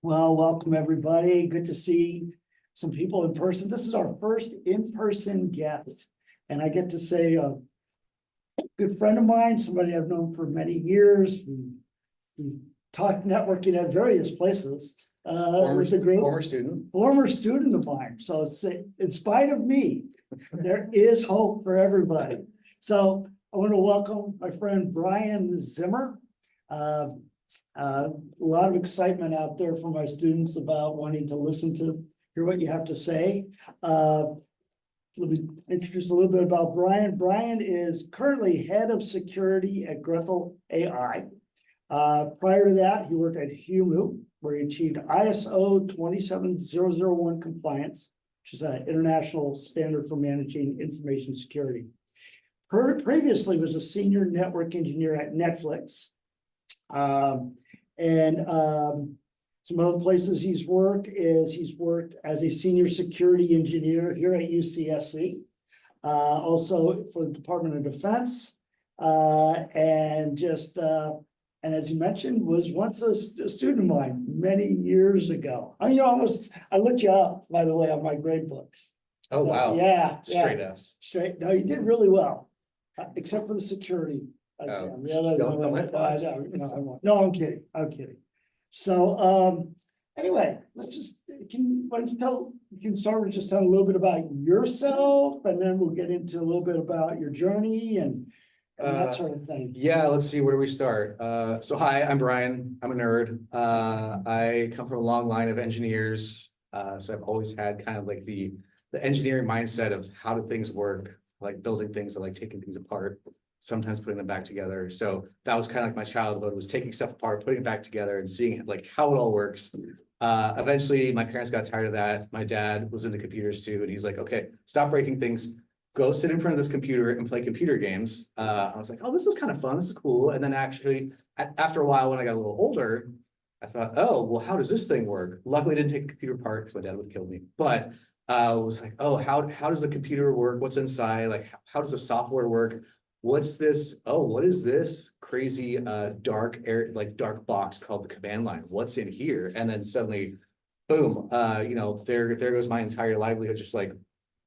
Well, welcome everybody. Good to see some people in person. This is our first in-person guest. And I get to say a good friend of mine, somebody I've known for many years. We've talked networking at various places. Former Student of mine. So it's in spite of me, there is hope for everybody. So I want to welcome my friend Bryan Zimmer. A lot of excitement out there from my students about wanting to hear what you have to say. Let me introduce a little bit about Bryan. Bryan is currently head of security at Gretel AI. Prior to that, he worked at Humu, where he achieved ISO 27001 compliance, which is an international standard for managing information security. Previously was a senior network engineer at Netflix. Some other places he's worked as a senior security engineer here at UCSC, also for the Department of Defense, and as he mentioned, was once a student of mine many years ago. I mean, I looked you up, by the way, on my grade books. Oh, so, wow. Yeah. Straight F's. No, you did really well, except for the security. Oh, no, I'm kidding. So, anyway, why don't you can start with just telling a little bit about yourself, and then we'll get into a little bit about your journey and that sort of thing. Yeah, let's see, where do we start? So hi, I'm Bryan. I'm a nerd. I come from a long line of engineers. So I've always had kind of like the engineering mindset of how do things work, like building things, or like taking things apart, sometimes putting them back together. So that was kind of like my childhood, was taking stuff apart, putting it back together and seeing like how it all works. Eventually my parents got tired of that. My dad was into computers too. And he's like, okay, stop breaking things, go sit in front of this computer and play computer games. I was like, oh, this is kind of fun. This is cool. And then actually after a while, when I got a little older, I thought, oh, well, how does this thing work? Luckily I didn't take the computer apart because my dad would kill me. But I was like, oh, how does the computer work? What's inside? Like, how does the software work? What's this? Oh, what is this crazy dark box called the command line? What's in here? And then suddenly, boom, there goes my entire livelihood, just like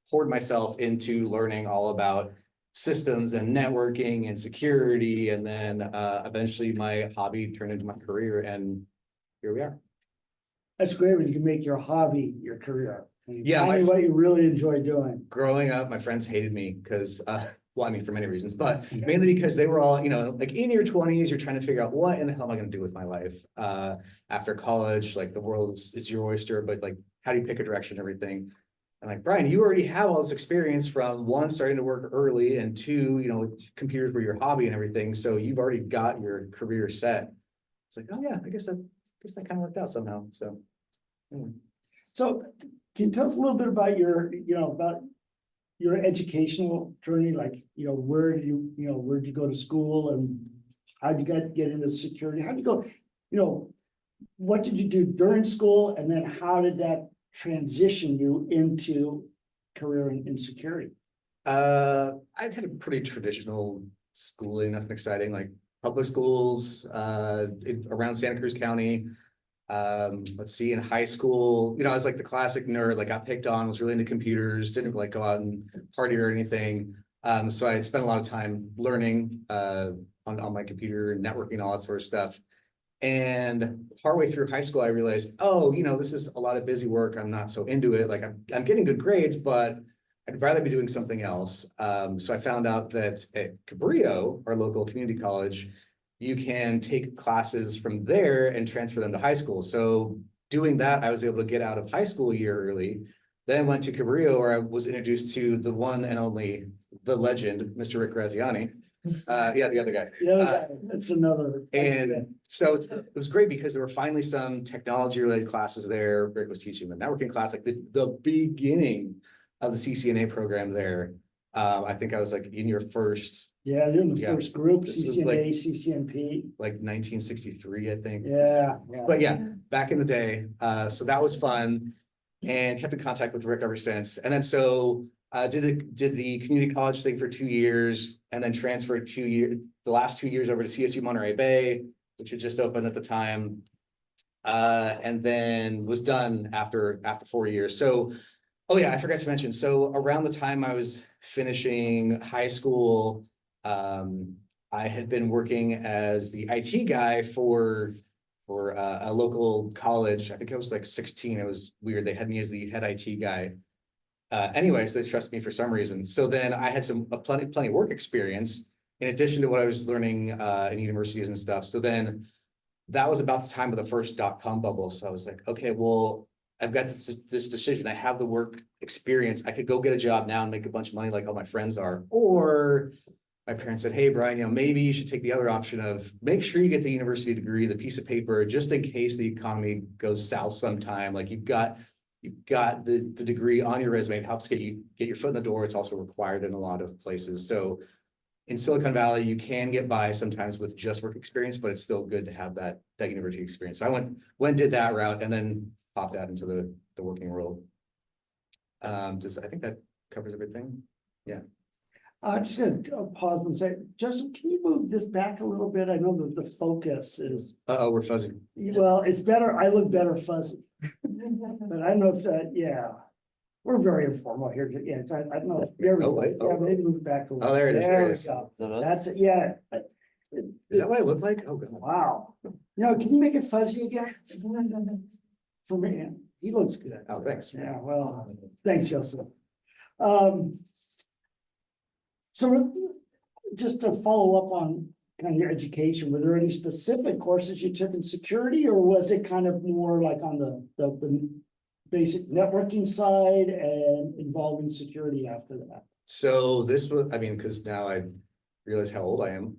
poured myself into learning all about systems and networking and security. And then eventually my hobby turned into my career, and here we are. That's great when you can make your hobby your career. Yeah, what you really enjoy doing. Growing up, my friends hated me because well, I mean, for many reasons, but mainly because they were all, like in your 20s, you're trying to figure out what in the hell am I going to do with my life after college. Like the world is your oyster, but like, how do you pick a direction and everything? And like, Bryan, you already have all this experience from one, starting to work early, and two, computers were your hobby and everything. So you've already got your career set. It's like, oh yeah, I guess that kind of worked out somehow. So, anyway. So can you tell us a little bit about your educational journey? Like, where'd you go to school, and how'd you get into security? How'd you go, what did you do during school? And then how did that transition you into career in security? I had a pretty traditional schooling, nothing exciting, like public schools around Santa Cruz County. Let's see, in high school, I was like the classic nerd, like got picked on, was really into computers, didn't like go out and party or anything. So I had spent a lot of time learning on my computer and networking, all that sort of stuff. And partway through high school, I realized, oh, this is a lot of busy work. I'm not so into it. Like I'm getting good grades, but I'd rather be doing something else. So I found out that at Cabrillo, our local community college, you can take classes from there and transfer them to high school. So doing that, I was able to get out of high school a year early, then went to Cabrillo, where I was introduced to the one and only, the legend, Mr. Rick Graziani. Yeah, the other guy. Yeah, that's another. And so it was great because there were finally some technology related classes there. Rick was teaching the networking class, like the beginning of the CCNA program there. I think I was like in your first. Yeah, they're in the first group, CCNA, CCNP. Like 1963, I think. Yeah. But yeah, back in the day. So that was fun, and kept in contact with Rick ever since. And then so did the community college thing for 2 years, and then transferred the last 2 years over to CSU Monterey Bay, which had just opened at the time. And then was done after 4 years. So, oh yeah, I forgot to mention. So around the time I was finishing high school, I had been working as the IT guy for a local college. I think I was like 16. It was weird. They had me as the head IT guy. Anyways, they trust me for some reason. So then I had some plenty of work experience in addition to what I was learning in universities and stuff. So then that was about the time of the first dot-com bubble. So I was like, okay, well, I've got this decision. I have the work experience. I could go get a job now and make a bunch of money like all my friends are. Or my parents said, hey, Brian, maybe you should take the other option of make sure you get the university degree, the piece of paper, just in case the economy goes south sometime. Like you've got the degree on your resume. It helps get your foot in the door. It's also required in a lot of places. So in Silicon Valley, you can get by sometimes with just work experience, but it's still good to have that university experience. So I went did that route and then popped out into the working world. I think that covers everything. Yeah. I'm just gonna pause and say, Justin, can you move this back a little bit? I know that the focus is, Uh-oh, we're fuzzy. well, it's better, I look better fuzzy. But I don't know if that, yeah, we're very informal here, yeah, I don't know, there we Oh, go, wait, yeah, oh. maybe move it back a little. Oh, there it is, there it we is. go. That's it, yeah. Is that what I look like? Oh, God. Wow, no, can you make it fuzzy again? For me, he looks good. Oh, thanks. Yeah, well, thanks, Joseph. So just to follow up on kind of your education, were there any specific courses you took in security, or was it kind of more like on the basic networking side and involving security after that? So this was, I mean, because now I realize how old I am.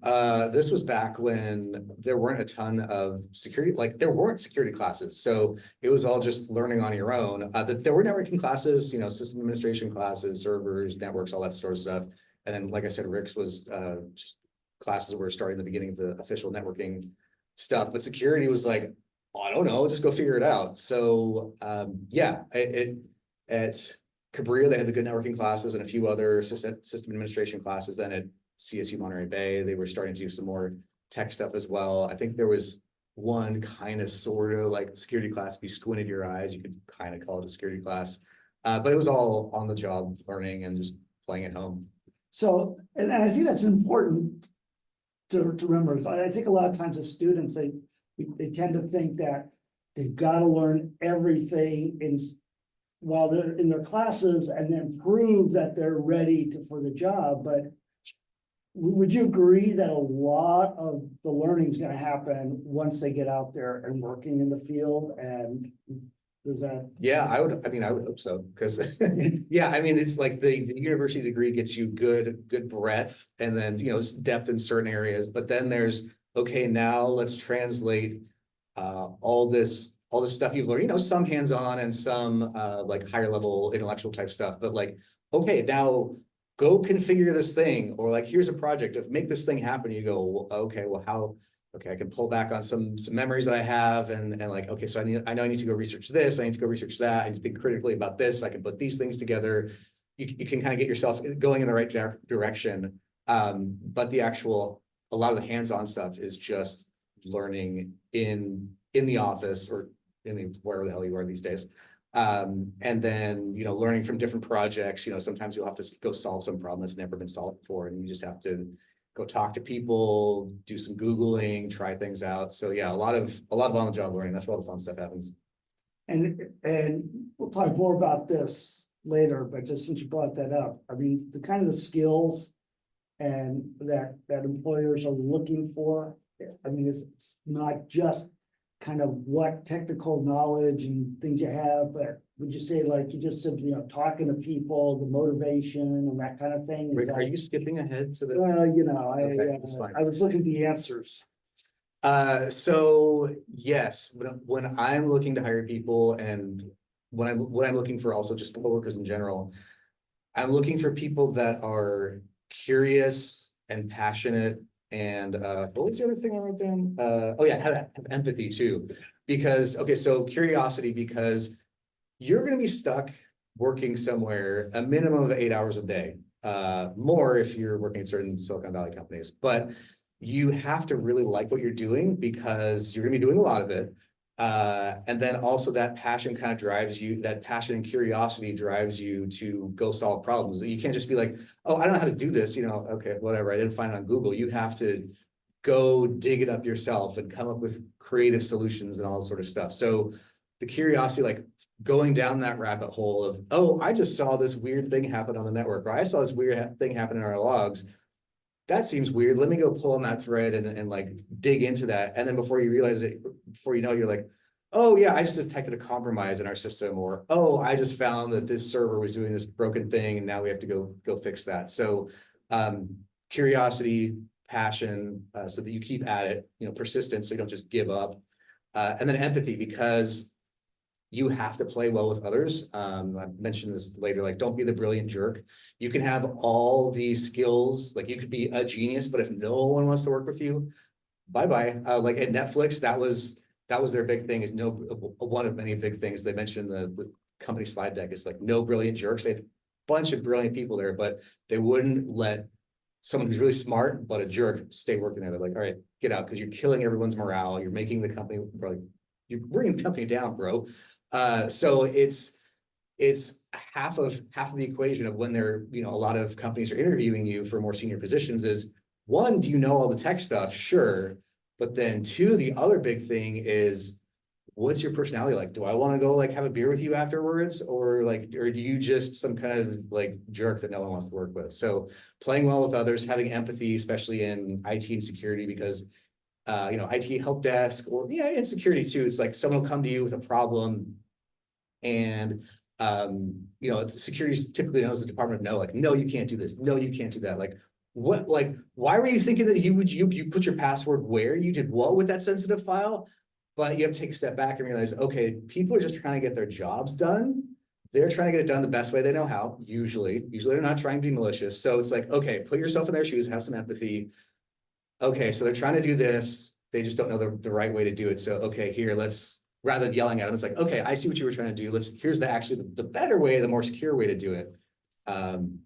This was back when there weren't a ton of security, like there weren't security classes. So it was all just learning on your own. That there were networking classes, system administration classes, servers, networks, all that sort of stuff. And then, like I said, Rick's was just classes were starting the beginning of the official networking stuff. But security was like, oh, I don't know, just go figure it out. So yeah, at Cabrillo, they had the good networking classes and a few other system administration classes. Then at CSU Monterey Bay, they were starting to do some more tech stuff as well. I think there was one kind of sort of like security class. If you squinted your eyes, you could kind of call it a security class. But it was all on the job learning and just playing at home. So, and I think that's important to remember. I think a lot of times as students, they tend to think that they've got to learn everything while they're in their classes and then prove that they're ready for the job. But would you agree that a lot of the learning is going to happen once they get out there and working in the field? And does that? Yeah, I would hope so. Because yeah, I mean, it's like the university degree gets you good breadth and then, depth in certain areas. But then there's, okay, now let's translate all this stuff you've learned, some hands-on and some like higher level intellectual type stuff. But like, okay, now go configure this thing, or like, here's a project of make this thing happen. You go, well, okay, well, how? Okay, I can pull back on some memories that I have, and like, okay, so I know I need to go research this. I need to go research that. I need to think critically about this. I can put these things together. You can kind of get yourself going in the right direction. But a lot of the hands-on stuff is just learning in the office or wherever the hell you are these days. And then, learning from different projects. Sometimes you'll have to go solve some problem that's never been solved before, and you just have to go talk to people, do some Googling, try things out. So yeah, a lot of on-the-job learning. That's where all the fun stuff happens. And we'll talk more about this later, but just since you brought that up, I mean, the kind of the skills and that employers are looking for, I mean, it's not just kind of what technical knowledge and things you have, but would you say like you just simply, talking to people, the motivation and that kind of thing? Rick, are you skipping ahead to the? Well, Okay, I was looking at the answers. So yes, when I'm looking to hire people and when I'm looking for also just coworkers in general, I'm looking for people that are curious and passionate. And what was the other thing I wrote down? Oh yeah, have empathy too. Because, okay, so curiosity, because you're going to be stuck working somewhere a minimum of 8 hours a day, more if you're working at certain Silicon Valley companies. But you have to really like what you're doing because you're going to be doing a lot of it. And then also that passion kind of drives you, that passion and curiosity drives you to go solve problems. You can't just be like, oh, I don't know how to do this, okay, whatever, I didn't find it on Google. You have to go dig it up yourself and come up with creative solutions and all this sort of stuff. So the curiosity, like going down that rabbit hole of, oh, I just saw this weird thing happen on the network, or I saw this weird thing happen in our logs. That seems weird. Let me go pull on that thread and like dig into that. And then before you realize it, before you know, you're like, oh yeah, I just detected a compromise in our system, or oh, I just found that this server was doing this broken thing and now we have to go fix that. So curiosity, passion, so that you keep at it, persistence, so you don't just give up. And then empathy, because you have to play well with others. I mentioned this later, like don't be the brilliant jerk. You can have all these skills, like you could be a genius, but if no one wants to work with you, bye-bye. Like at Netflix, that was their big thing, is no, one of many big things they mentioned in the company slide deck is like no brilliant jerks. They have a bunch of brilliant people there, but they wouldn't let someone who's really smart but a jerk stay working there. They're like, all right, get out, because you're killing everyone's morale. You're making the company, probably, you're bringing the company down, bro. So it's half of the equation of when they're, a lot of companies are interviewing you for more senior positions is, one, do you know all the tech stuff? Sure. But then two, the other big thing is, what's your personality like? Do I want to go like have a beer with you afterwards? Or do you just some kind of like jerk that no one wants to work with? So playing well with others, having empathy, especially in IT and security, because IT help desk, or in security too, it's like someone will come to you with a problem and security typically knows the department of no, like, no, you can't do this. No, you can't do that. Like, what, like, why were you thinking that you put your password where? You did what with that sensitive file? But you have to take a step back and realize, okay, people are just trying to get their jobs done. They're trying to get it done the best way they know how, usually they're not trying to be malicious. So it's like, okay, put yourself in their shoes, have some empathy. Okay, so they're trying to do this. They just don't know the right way to do it. So, okay, here, rather than yelling at them, it's like, okay, I see what you were trying to do. Here's the better way, the more secure way to do it. And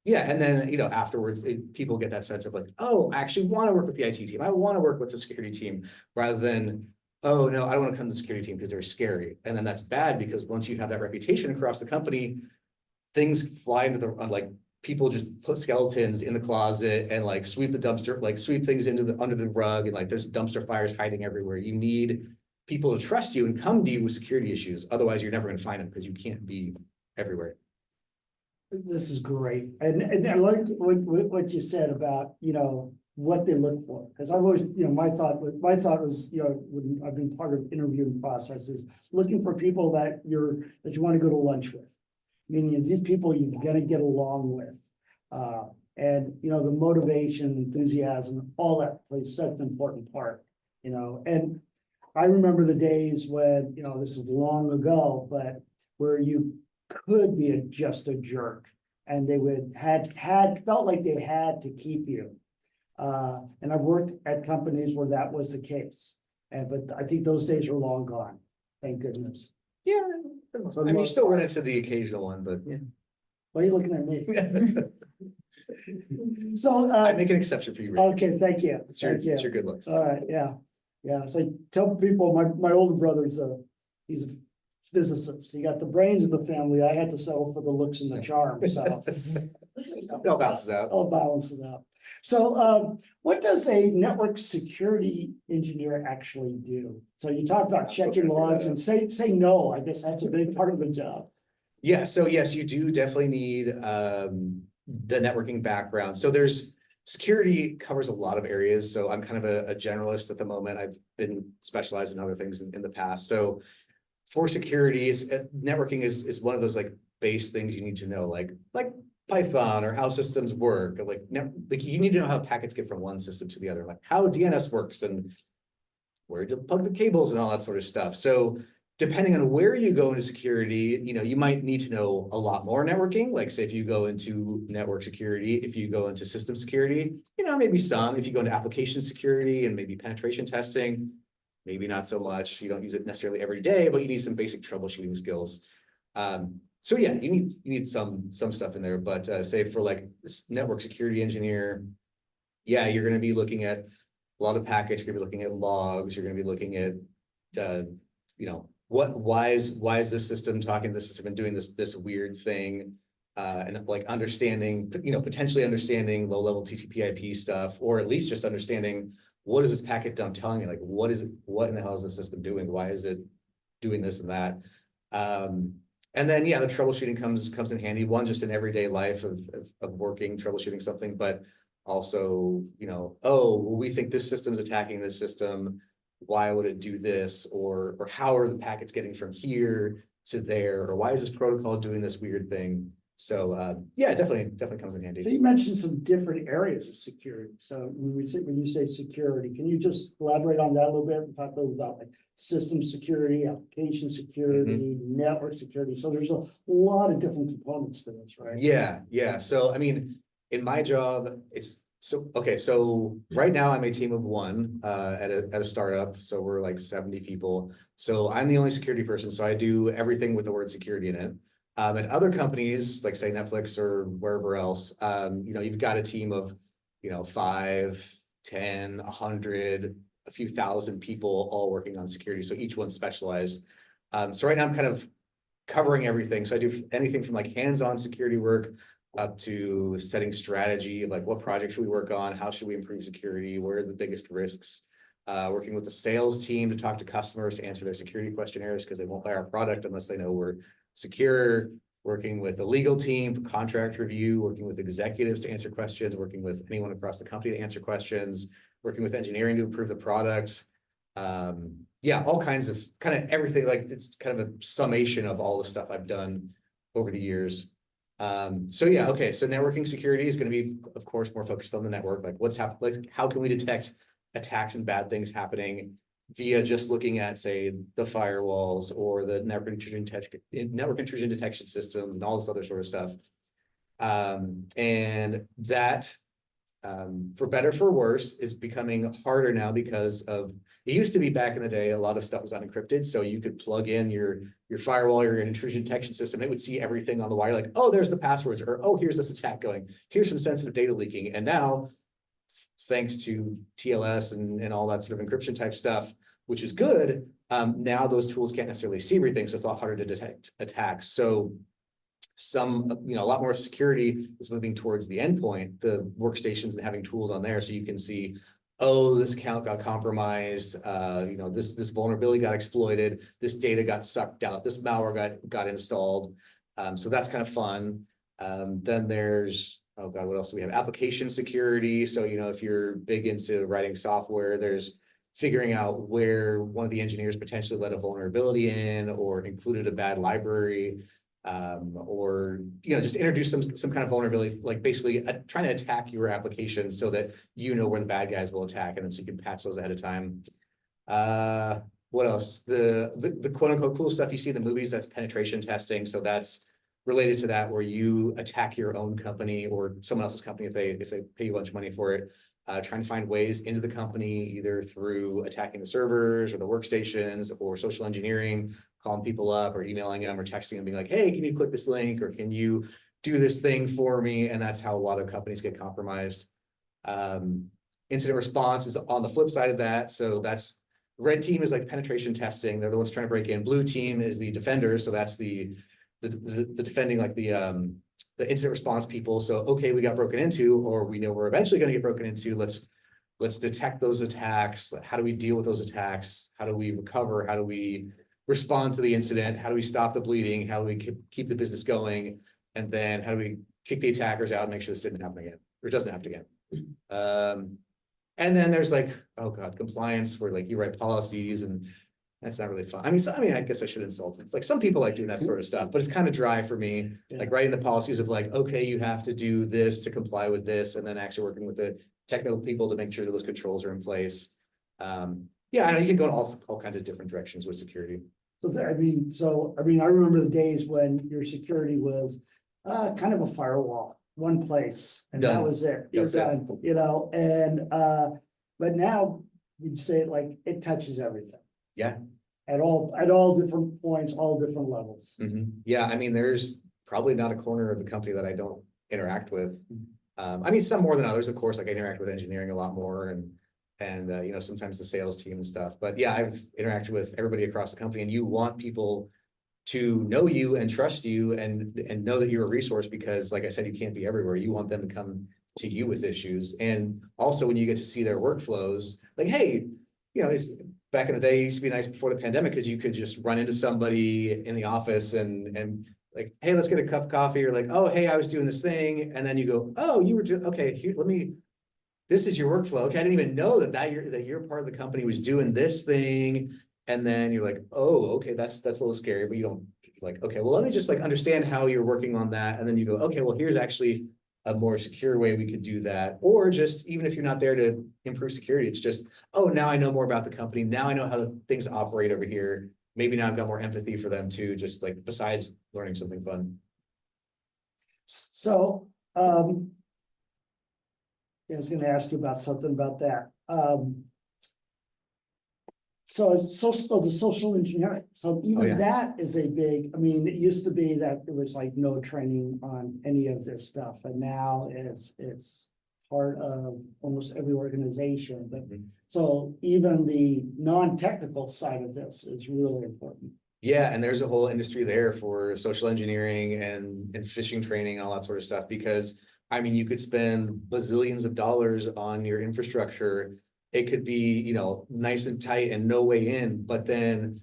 then, afterwards, people get that sense of like, oh, I actually want to work with the IT team. I want to work with the security team, rather than, oh, no, I don't want to come to the security team because they're scary. And then that's bad, because once you have that reputation across the company, things fly into the, people just put skeletons in the closet and like sweep the dumpster, like sweep things under the rug. And like, there's dumpster fires hiding everywhere. You need people to trust you and come to you with security issues. Otherwise, you're never going to find them, because you can't be everywhere. This is great. And I like what you said about, what they look for. Because I've always, my thought was, when I've been part of interviewing processes, looking for people that you want to go to lunch with. Meaning these people you're going to get along with. And, the motivation, enthusiasm, all that plays such an important part, and I remember the days when, this is long ago, but where you could be just a jerk, and they felt like they had to keep you. And I've worked at companies where that was the case, but I think those days are long gone. Thank goodness. Yeah, I mean, you still run into the occasional one, but yeah. Why are you looking at me? So I make an exception for you, Rick. Okay, thank you. It's your good looks. All right, yeah. So I tell people my older brother's he's a physicist. He got the brains of the family. I had to settle for the looks and the charm. So it all balances out. All balances out. So what does a network security engineer actually do? So you talk about checking logs and say no. I guess that's a big part of the job. Yeah. So yes, you do definitely need the networking background. So security covers a lot of areas. So I'm kind of a generalist at the moment. I've been specialized in other things in the past. So for security, networking is one of those like base things you need to know, like Python, or how systems work, or like you need to know how packets get from one system to the other, like how DNS works and where to plug the cables and all that sort of stuff. So depending on where you go into security, you might need to know a lot more networking. Like say if you go into network security, if you go into system security, maybe some. If you go into application security and maybe penetration testing, maybe not so much. You don't use it necessarily every day, but you need some basic troubleshooting skills. So yeah, you need some stuff in there. But say for like this network security engineer, yeah, you're going to be looking at a lot of packets. You're going to be looking at logs. You're going to be looking at why is this system talking to this system and doing this weird thing? And like understanding, potentially understanding low-level TCP/IP stuff, or at least just understanding what is this packet dump telling me? Like, what in the hell is the system doing? Why is it doing this and that? And then, yeah, the troubleshooting comes in handy. One, just in everyday life of working, troubleshooting something, but also, we think this system's attacking this system. Why would it do this? Or how are the packets getting from here to there? Or why is this protocol doing this weird thing? So yeah, it definitely comes in handy. So you mentioned some different areas of security. So when you say security, can you just elaborate on that a little bit and talk a little about like system security, application security, network security? So there's a lot of different components to this, right? Yeah. So I mean, in my job, so right now I'm a team of one at a startup. So we're like 70 people. So I'm the only security person. So I do everything with the word security in it. At other companies, like say Netflix or wherever else, you've got a team of, 5, 10, 100, a few thousand people all working on security. So each one's specialized. So right now I'm kind of covering everything. So I do anything from like hands-on security work up to setting strategy of like what projects should we work on, how should we improve security, where are the biggest risks, working with the sales team to talk to customers to answer their security questionnaires because they won't buy our product unless they know we're secure, working with the legal team, contract review, working with executives to answer questions, working with anyone across the company to answer questions, working with engineering to improve the product. Yeah, all kinds of kind of everything. Like it's kind of a summation of all the stuff I've done over the years. So yeah, okay. So networking security is going to be, of course, more focused on the network. Like what's happening, like how can we detect attacks and bad things happening via just looking at, say, the firewalls or the network intrusion detection systems and all this other sort of stuff. And that, for better for worse, is becoming harder now because of, it used to be back in the day, a lot of stuff was unencrypted. So you could plug in your firewall, your intrusion detection system, it would see everything on the wire, like, oh, there's the passwords, or oh, here's this attack going, here's some sensitive data leaking. And now, thanks to TLS and all that sort of encryption type stuff, which is good, now those tools can't necessarily see everything, so it's a lot harder to detect attacks. So a lot more security is moving towards the endpoint, the workstations, and having tools on there so you can see, oh, this account got compromised, this vulnerability got exploited, this data got sucked out, this malware got installed. So that's kind of fun. Then there's, oh God, what else do we have? Application security. So, if you're big into writing software, there's figuring out where one of the engineers potentially let a vulnerability in or included a bad library, or just introduce some kind of vulnerability, like basically trying to attack your application so that where the bad guys will attack, and then so you can patch those ahead of time. What else? The quote unquote cool stuff you see in the movies, that's penetration testing. So that's related to that, where you attack your own company or someone else's company if they pay you a bunch of money for it, trying to find ways into the company, either through attacking the servers or the workstations or social engineering, calling people up or emailing them or texting them being like, hey, can you click this link, or can you do this thing for me? And that's how a lot of companies get compromised. Incident response is on the flip side of that. So that's, red team is like penetration testing. They're the ones trying to break in. Blue team is the defenders. So that's the defending, like the incident response people. So, okay, we got broken into, or we know we're eventually going to get broken into. Let's detect those attacks. How do we deal with those attacks? How do we recover? How do we respond to the incident? How do we stop the bleeding? How do we keep the business going? And then how do we kick the attackers out and make sure this didn't happen again, or doesn't happen again? And then there's like, oh God, compliance, where like you write policies, and that's not really fun. I mean, I guess I should insult it. It's like some people like doing that sort of stuff, but it's kind of dry for me. Yeah. Like writing the policies of like, okay, you have to do this to comply with this, and then actually working with the technical people to make sure that those controls are in place. Yeah, I know you can go in all kinds of different directions with security. I remember the days when your security was kind of a firewall, one place, and Done. that was it. You're That's done, and but now you'd say it like it touches everything. Yeah. At all different points, all different levels. Yeah, I mean, there's probably not a corner of the company that I don't interact with. I mean, some more than others, of course. Like I interact with engineering a lot more, and and sometimes the sales team and stuff. But yeah, I've interacted with everybody across the company, and you want people to know you and trust you and know that you're a resource, because like I said, you can't be everywhere. You want them to come to you with issues. And also when you get to see their workflows, like, hey, it's back in the day, it used to be nice before the pandemic because you could just run into somebody in the office and like, hey, let's get a cup of coffee, or like, oh, hey, I was doing this thing. And then you go, oh, you were doing, okay, here, this is your workflow. Okay, I didn't even know that you're part of the company was doing this thing. And then you're like, oh, okay, that's a little scary, but you don't like, okay, well, let me just like understand how you're working on that. And then you go, okay, well, here's actually a more secure way we could do that. Or just, even if you're not there to improve security, it's just, oh, now I know more about the company. Now I know how the things operate over here. Maybe now I've got more empathy for them too, just like besides learning something fun. So, I was gonna ask you about something about that. So it's the social engineering. So even yeah. that is a big, I mean, it used to be that it was like no training on any of this stuff. And now it's part of almost every organization. But so even the non-technical side of this is really important. Yeah, and there's a whole industry there for social engineering and phishing training and all that sort of stuff, because I mean, you could spend bazillions of dollars on your infrastructure. It could be, nice and tight and no way in, but then,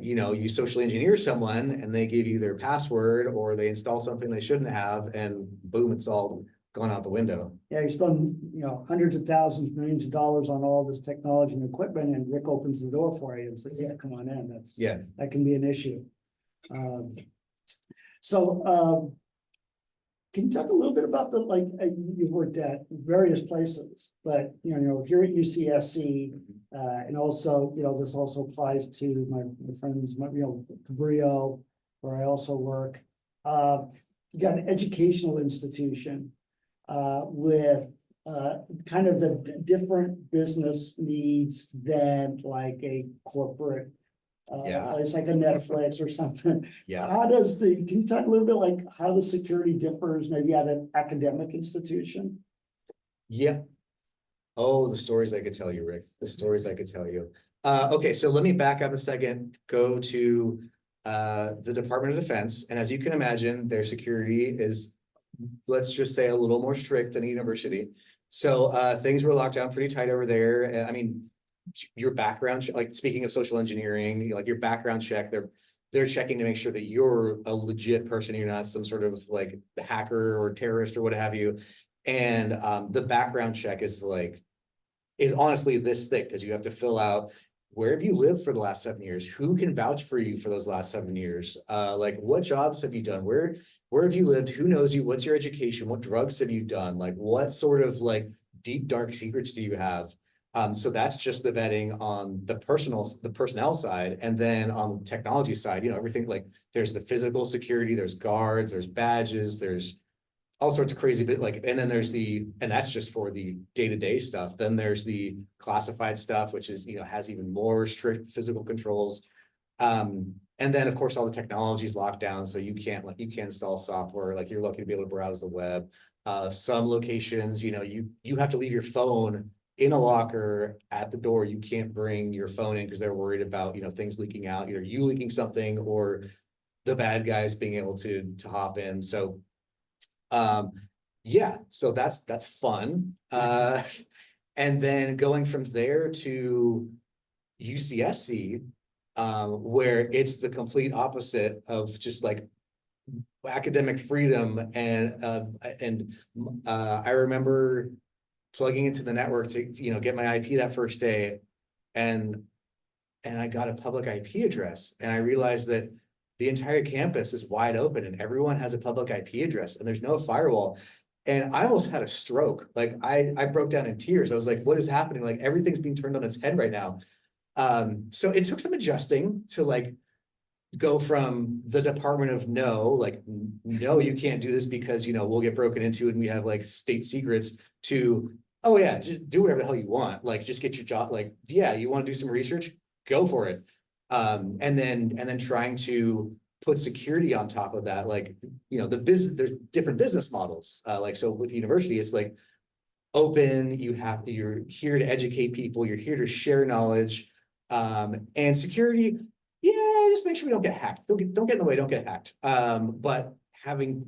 you socially engineer someone and they give you their password, or they install something they shouldn't have, and boom, it's all gone out the window. Yeah, you spend, hundreds of thousands, millions of dollars on all this technology and equipment, and Rick opens the door for you and says, yeah, come on in. That can be an issue. Can you talk a little bit about you've worked at various places, but, here at UCSC, and also, this also applies to my friends, Cabrillo, where I also work. You got an educational institution with kind of the different business needs than like a corporate place like a Netflix or something. Yeah. Can you talk a little bit like how the security differs maybe at an academic institution? Yeah. Oh, the stories I could tell you, Rick, the stories I could tell you. Okay, so let me back up a second, go to the Department of Defense. And as you can imagine, their security is, let's just say, a little more strict than a university. So things were locked down pretty tight over there. And I mean, your background, like speaking of social engineering, like your background check, they're checking to make sure that you're a legit person. You're not some sort of like hacker or terrorist or what have you. And the background check is honestly this thick, because you have to fill out, where have you lived for the last 7 years? Who can vouch for you for those last 7 years? Like, what jobs have you done? Where have you lived? Who knows you? What's your education? What drugs have you done? Like, what sort of like deep, dark secrets do you have? So that's just the vetting on the personnel side. And then on the technology side, everything, like there's the physical security, there's guards, there's badges, there's all sorts of crazy bit, and then there's and that's just for the day-to-day stuff. Then there's the classified stuff, which is, has even more strict physical controls. And then of course all the technology is locked down. So you can't install software, like you're lucky to be able to browse the web. Some locations, you have to leave your phone in a locker at the door. You can't bring your phone in because they're worried about, things leaking out, either you leaking something or the bad guys being able to hop in. So yeah, so that's fun. And then going from there to UCSC, where it's the complete opposite of just like academic freedom. And I remember plugging into the network to, get my IP that first day, and I got a public IP address, and I realized that the entire campus is wide open and everyone has a public IP address and there's no firewall. And I almost had a stroke. Like I broke down in tears. I was like, what is happening? Like everything's being turned on its head right now. So it took some adjusting to like go from the Department of no, you can't do this because, we'll get broken into and we have like state secrets, to, oh yeah, just do whatever the hell you want. Like just get your job. Like, yeah, you want to do some research, go for it. And then trying to put security on top of that, like, there's different business models. So with the university, it's like, open, you're here to educate people, you're here to share knowledge. And security, yeah, just make sure we don't get hacked. Don't get in the way, don't get hacked. But how do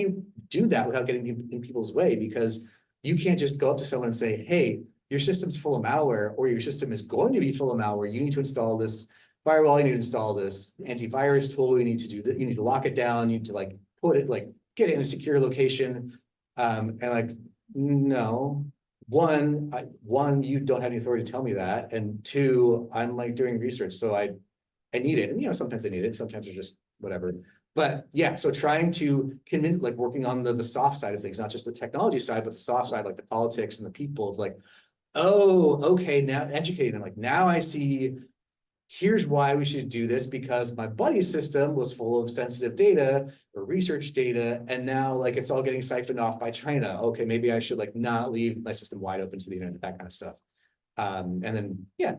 you do that without getting in people's way? Because you can't just go up to someone and say, hey, your system's full of malware, or your system is going to be full of malware. You need to install this firewall, you need to install this antivirus tool, you need to do that, you need to lock it down, you need to like put it, like get it in a secure location. And like, no, one, you don't have the authority to tell me that. And two, I'm like doing research, so I need it. And you know, sometimes I need it, sometimes they're just whatever. But yeah, so trying to convince, like working on the soft side of things, not just the technology side, but the soft side, like the politics and the people of like, oh, okay, now educating them, like now I see, here's why we should do this, because my buddy's system was full of sensitive data or research data, and now like it's all getting siphoned off by China. Okay, maybe I should like not leave my system wide open to the internet, that kind of stuff. And then yeah,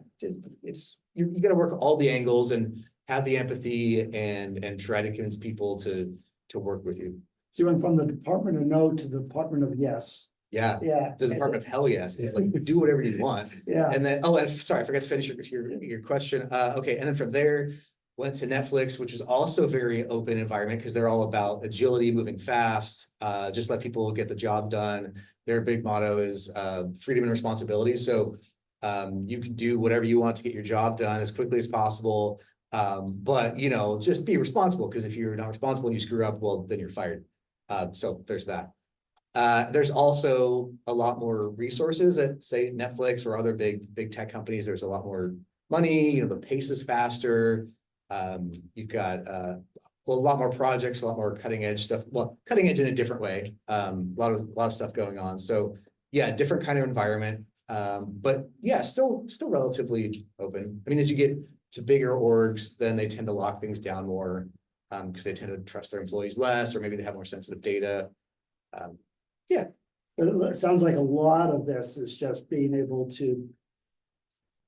it's you got to work all the angles and have the empathy and try to convince people to work with you. So you went from the Department of No to the Department of Yes. Yeah. Yeah. The Department of Hell Yes. It's like do whatever you want. Yeah. And then and sorry, I forgot to finish your question. Okay, and then from there went to Netflix, which is also very open environment because they're all about agility, moving fast, just let people get the job done. Their big motto is freedom and responsibility. So you can do whatever you want to get your job done as quickly as possible. But you know, just be responsible, because if you're not responsible and you screw up, well, then you're fired. So there's that. There's also a lot more resources at, say, Netflix or other big tech companies. There's a lot more money, you know, the pace is faster. You've got a lot more projects, a lot more cutting edge stuff. Well, cutting edge in a different way. A lot of stuff going on. So yeah, different kind of environment. But yeah, still relatively open. I mean, as you get to bigger orgs, then they tend to lock things down more, because they tend to trust their employees less, or maybe they have more sensitive data. Yeah. It sounds like a lot of this is just being able to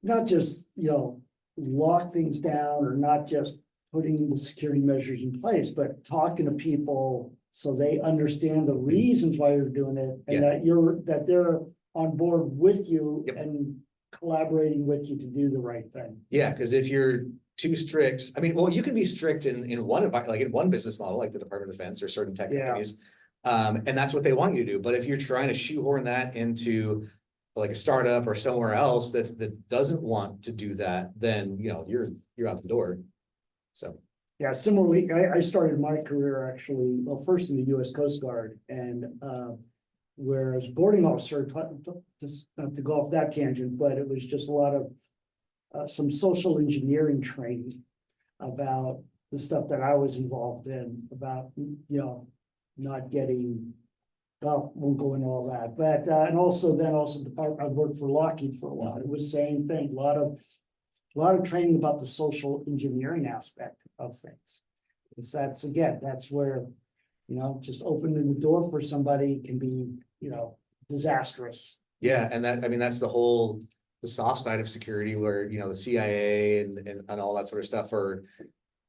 not just, you know, lock things down, or not just putting the security measures in place, but talking to people so they understand the reasons why you're doing it, and that they're on board with you and collaborating with you to do the right thing. Yeah, because if you're too strict, I mean, well, you can be strict in one, like in one business model, like the Department of Defense or certain tech companies. And that's what they want you to do. But if you're trying to shoehorn that into like a startup or somewhere else that doesn't want to do that, then you know you're out the door. So yeah, similarly, I started my career actually, well, first in the U.S. Coast Guard, and where as boarding officer, just not to go off that tangent, but it was just a lot of some social engineering training about the stuff that I was involved in, about, you know, not getting, well, won't go into all that, but and also I worked for Lockheed for a while. It was same thing, a lot of training about the social engineering aspect of things. Because that's where, you know, just opening the door for somebody can be, you know, disastrous. yeah, and that, I mean, that's the soft side of security, where you know the CIA and all that sort of stuff are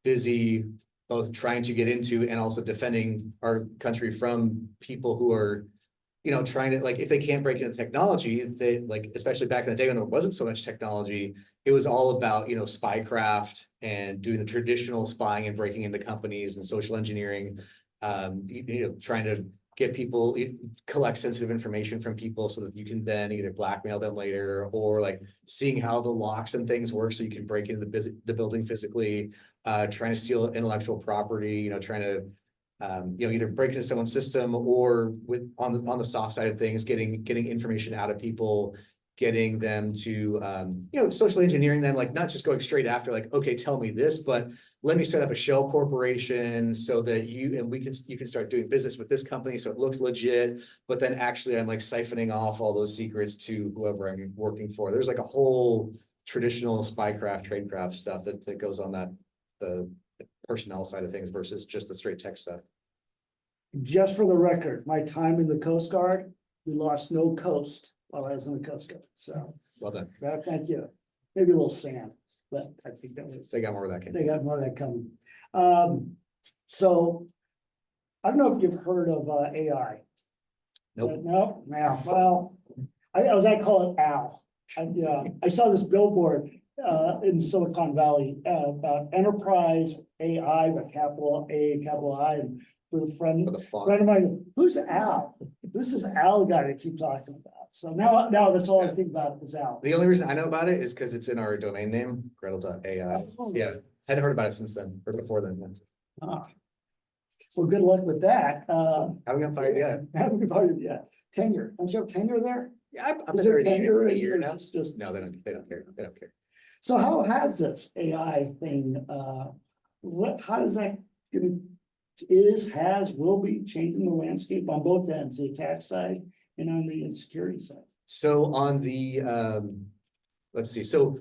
busy both trying to get into and also defending our country from people who are, you know, trying to, like, if they can't break into technology, they, like, especially back in the day when there wasn't so much technology, it was all about, you know, spycraft and doing the traditional spying and breaking into companies and social engineering, you know, trying to get people, collect sensitive information from people so that you can then either blackmail them later, or like seeing how the locks and things work so you can break into the building physically, trying to steal intellectual property, you know, trying to you know, either break into someone's system, or with on the soft side of things, getting information out of people, getting them to you know, social engineering them, like not just going straight after like, okay, tell me this, but let me set up a shell corporation so that you can start doing business with this company so it looks legit, but then actually I'm like siphoning off all those secrets to whoever I'm working for. There's like a whole traditional spycraft, tradecraft stuff that goes on the personnel side of things versus just the straight tech stuff. Just for the record, my time in the Coast Guard, we lost no coast while I was in the Coast Guard. So Well done. thank you. Maybe a little sand, but I think that was, They got more of that. they got more of that coming. So I don't know if you've heard of AI. Nope. No, well, as I call it, Al. I saw this billboard, in Silicon Valley, about enterprise AI with capital A, capital I, and with a friend For the font. of mine, who's Al? This is Al guy to keep talking about. So now that's all I think about is Al. The only reason I know about it is because it's in our domain name, Gretel.ai. Oh. Yeah, hadn't heard about it since then, or before then. Ah. So good luck with that. Haven't got fired yet. Haven't been fired yet. Tenure, don't you have tenure there? Yeah, I've Is been there there tenure a in year or now. is this just? No, they don't care. They don't care. So how has this AI thing, how is that gonna, will be changing the landscape on both ends, the attack side and on the security side? So on the, let's see, so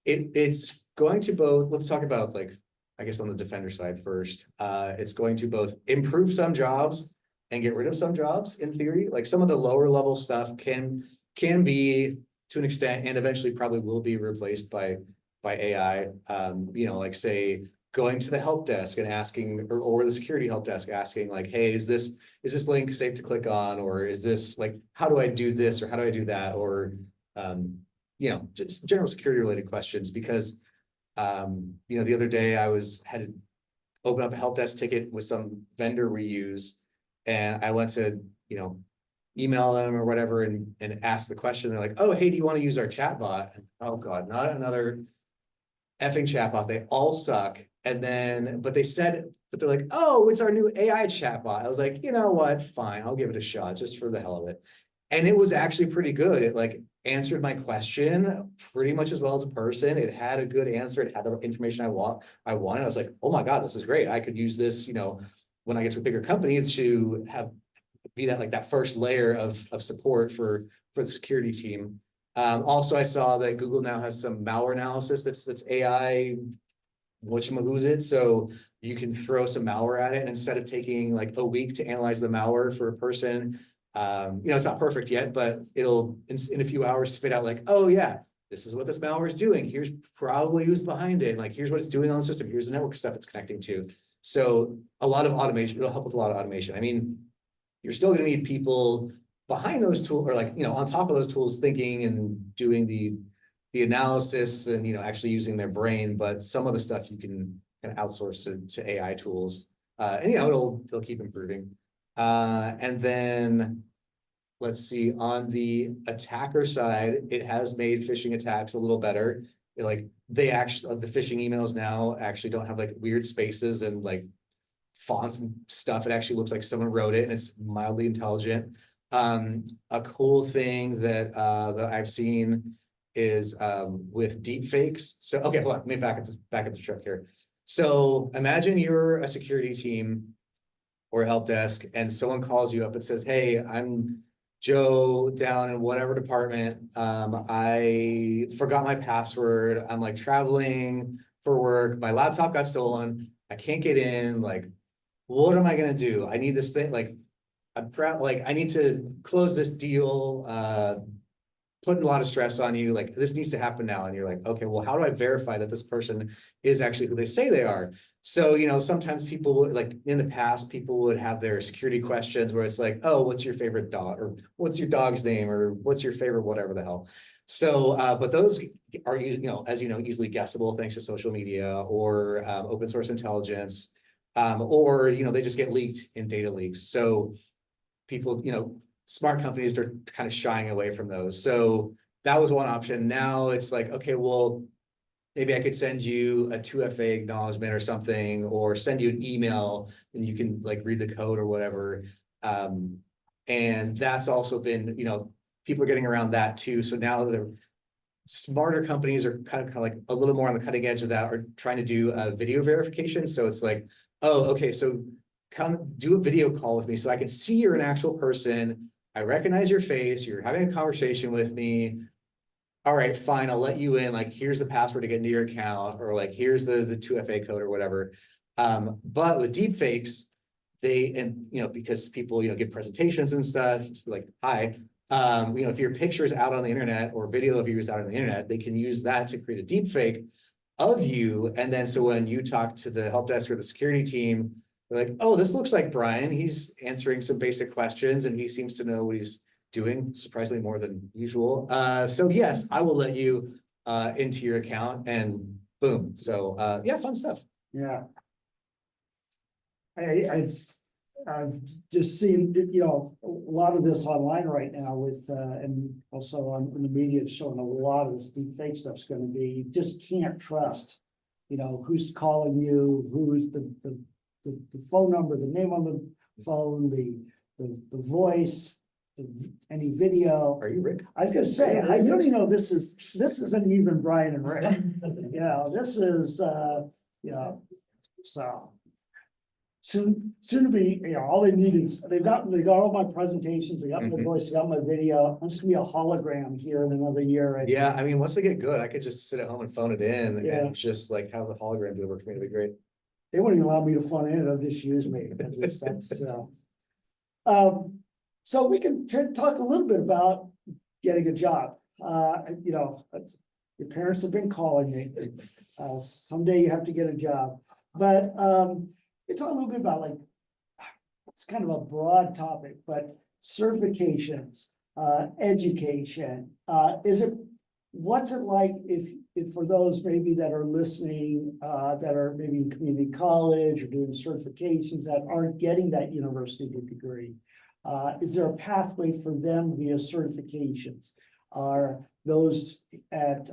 it's going to both, let's talk about like, I guess on the defender side first. It's going to both improve some jobs and get rid of some jobs in theory. Like some of the lower level stuff can be to an extent and eventually probably will be replaced by AI. Like say going to the help desk and asking or the security help desk asking like, hey, is this link safe to click on? Or is this like, how do I do this? Or how do I do that? Or, just general security related questions because, the other day I had to open up a help desk ticket with some vendor we use. And I went to, email them or whatever and ask the question. They're like, oh, hey, do you want to use our chatbot? And, oh God, not another effing chatbot. They all suck. And then, but they're like, oh, it's our new AI chatbot. I was like, you know what? Fine, I'll give it a shot just for the hell of it. And it was actually pretty good. It like answered my question pretty much as well as a person. It had a good answer. It had the information I wanted. I was like, oh my God, this is great. I could use this, when I get to a bigger company to be that first layer of support for the security team. Also, I saw that Google now has some malware analysis that's AI, whatchamacallit. So you can throw some malware at it, and instead of taking like a week to analyze the malware for a person, it's not perfect yet, but it'll in a few hours spit out like, oh yeah, this is what this malware is doing. Here's probably who's behind it. Like here's what it's doing on the system. Here's the network stuff it's connecting to. So a lot of automation. It'll help with a lot of automation. I mean, you're still going to need people behind those tools or on top of those tools thinking and doing the analysis and, actually using their brain. But some of the stuff you can kind of outsource to AI tools and, it'll keep improving. And then let's see, on the attacker side, it has made phishing attacks a little better. The phishing emails now actually don't have like weird spaces and like fonts and stuff. It actually looks like someone wrote it and it's mildly intelligent. A cool thing that I've seen is with deep fakes. So, okay, hold on, let me back at the truck here. So imagine you're a security team or a help desk and someone calls you up and says, hey, I'm Joe down in whatever department. I forgot my password. I'm like traveling for work. My laptop got stolen. I can't get in. Like, what am I gonna do? I need this thing. Like, I need to close this deal. Putting a lot of stress on you. Like, this needs to happen now. And you're like, okay, well, how do I verify that this person is actually who they say they are? So, sometimes people would, like in the past, people would have their security questions where it's like, oh, what's your favorite dog? Or what's your dog's name? Or what's your favorite whatever the hell? So, but those are, easily guessable thanks to social media or open source intelligence. Or, they just get leaked in data leaks. So people, smart companies are kind of shying away from those. So that was one option. Now it's like, okay, well, maybe I could send you a 2FA acknowledgement or something, or send you an email and you can like read the code or whatever. And that's also been, people are getting around that too. So now the smarter companies are kind of like a little more on the cutting edge of that, are trying to do a video verification. So it's like, oh, okay, so come do a video call with me so I can see you're an actual person. I recognize your face. You're having a conversation with me. All right, fine. I'll let you in. Like, here's the password to get into your account, or like, here's the 2FA code or whatever. But with deep fakes, because people, give presentations and stuff like, hi, if your picture is out on the internet or video of you is out on the internet, they can use that to create a deep fake of you. And then, so when you talk to the help desk or the security team, They're like, oh, this looks like Bryan. He's answering some basic questions and he seems to know what he's doing, surprisingly more than usual. So yes, I will let you into your account and boom. So yeah, fun stuff. Yeah. I've just seen, a lot of this online right now with, and also on in the media showing a lot of this deep fake stuff's gonna be, you just can't trust, who's calling you, who's the phone number, the name on the phone, the voice, any video. Are you Rick? I was gonna say, you don't even know this isn't even Bryan and Rick. This is, so. Soon to be, all they need is, they got all my presentations, they got my Mhm. voice, they got my video. I'm just gonna be a hologram here in another year. I Yeah, think. I mean, once they get good, I could just sit at home and phone it in Yeah. and just like have the hologram do the work for me. It'd be great. They wouldn't even allow me to phone in, they'll just use me. So we can talk a little bit about getting a job. Your parents have been calling me. Someday you have to get a job, but we talk a little bit about, like, it's kind of a broad topic, but certifications, education, what's it like if for those maybe that are listening, that are maybe in community college or doing certifications that aren't getting that university degree? Is there a pathway for them via certifications? Are those at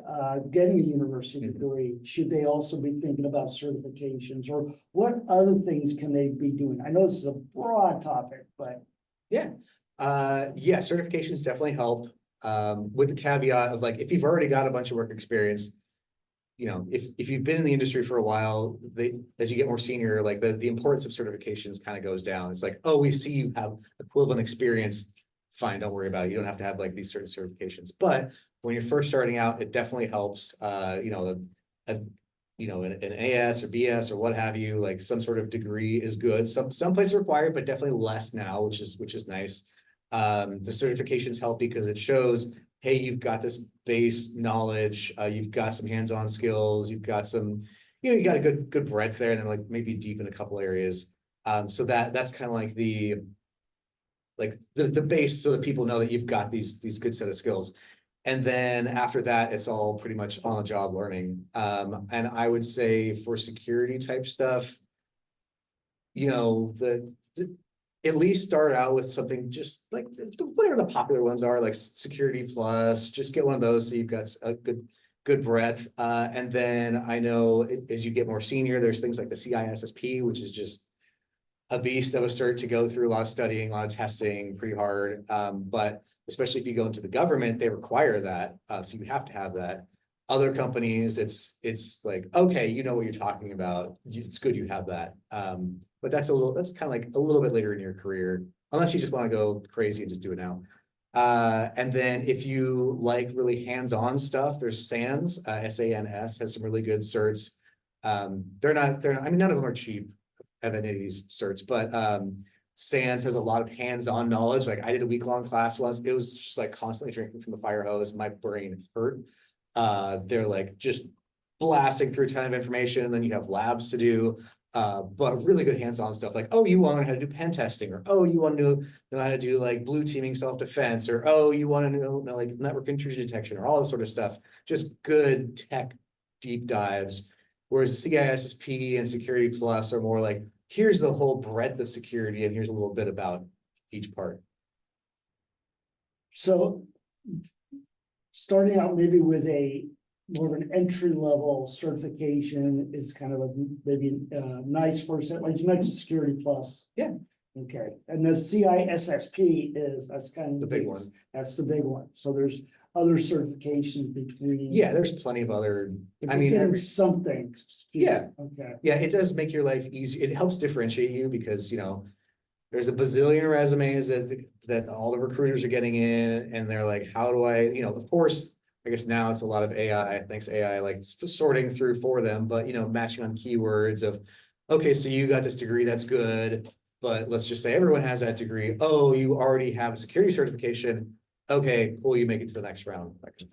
getting a university degree, should they also be thinking about certifications, or what other things can they be doing? I know this is a broad topic, but Yeah, certifications definitely help. With the caveat of, like, if you've already got a bunch of work experience, if you've been in the industry for a while, as you get more senior, like the importance of certifications kind of goes down. It's like, oh, we see you have equivalent experience. Fine, don't worry about it. You don't have to have like these certain certifications. But when you're first starting out, it definitely helps. An AS or BS or what have you, like some sort of degree is good. Some places required, but definitely less now, which is nice. The certifications help because it shows, hey, you've got this base knowledge, you've got some hands-on skills, you've got some, you got a good breadth there, and then like maybe deep in a couple areas. So that's kind of like the base, so that people know that you've got these good set of skills. And then after that, it's all pretty much on the job learning. And I would say for security type stuff, at least start out with something just like whatever the popular ones are, like Security Plus. Just get one of those so you've got a good breadth. And then I know as you get more senior, there's things like the CISSP, which is just a beast of a cert to go through, a lot of studying, a lot of testing, pretty hard. But especially if you go into the government, they require that. So you have to have that. Other companies, it's like, okay, you know what you're talking about. It's good you have that. But that's kind of like a little bit later in your career, unless you just want to go crazy and just do it now. And then if you like really hands-on stuff, there's SANS, SANS has some really good certs. They're not, I mean, none of them are cheap of any of these certs, but SANS has a lot of hands-on knowledge. Like I did a week-long class once. It was just like constantly drinking from the fire hose. My brain hurt. They're like just blasting through a ton of information, and then you have labs to do. But really good hands-on stuff, like, oh, you want to know how to do pen testing, or oh, you want to know how to do like blue teaming self-defense, or oh, you want to know like network intrusion detection, or all this sort of stuff. Just good tech deep dives. Whereas the CISSP and Security Plus are more like, here's the whole breadth of security, and here's a little bit about each part. so starting out maybe with a more of an entry level certification is kind of maybe nice for, like you mentioned Security Plus. Yeah. Okay, and the CISSP that's kind of The big one. That's the big one. So there's other certifications between. Yeah, there's plenty of other. I mean, something. Yeah. Okay. Yeah, it does make your life easier. It helps differentiate you because there's a bazillion resumes that all the recruiters are getting in, and they're like, how do I, of course, I guess now it's a lot of AI, thanks AI, like sorting through for them, but matching on keywords of, okay, so you got this degree, that's good, but let's just say everyone has that degree. Oh, you already have a security certification. Okay, cool, you make it to the next round, that kind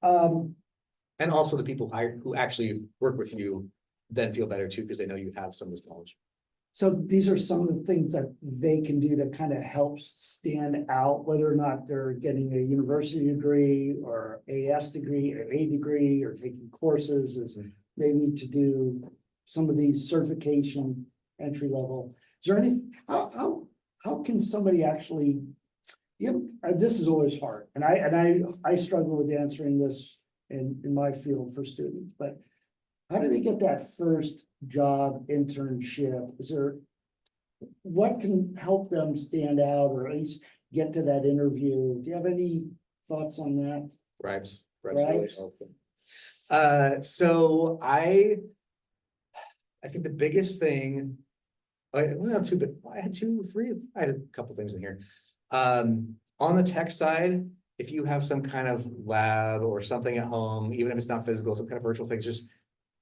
of thing. And also the people who actually work with you then feel better too, because they know you have some of this knowledge. So these are some of the things that they can do to kind of help stand out, whether or not they're getting a university degree or AS degree or A degree or taking courses, is maybe to do some of these certification entry level. Is there any, how can somebody actually, this is always hard, and I struggle with answering this in my field for students, but how do they get that first job internship? Is there, what can help them stand out or at least get to that interview? Do you have any thoughts on that? Bribes. Bribes? So I think the biggest thing, well, not too big. I had a couple things in here. On the tech side, if you have some kind of lab or something at home, even if it's not physical, some kind of virtual thing, just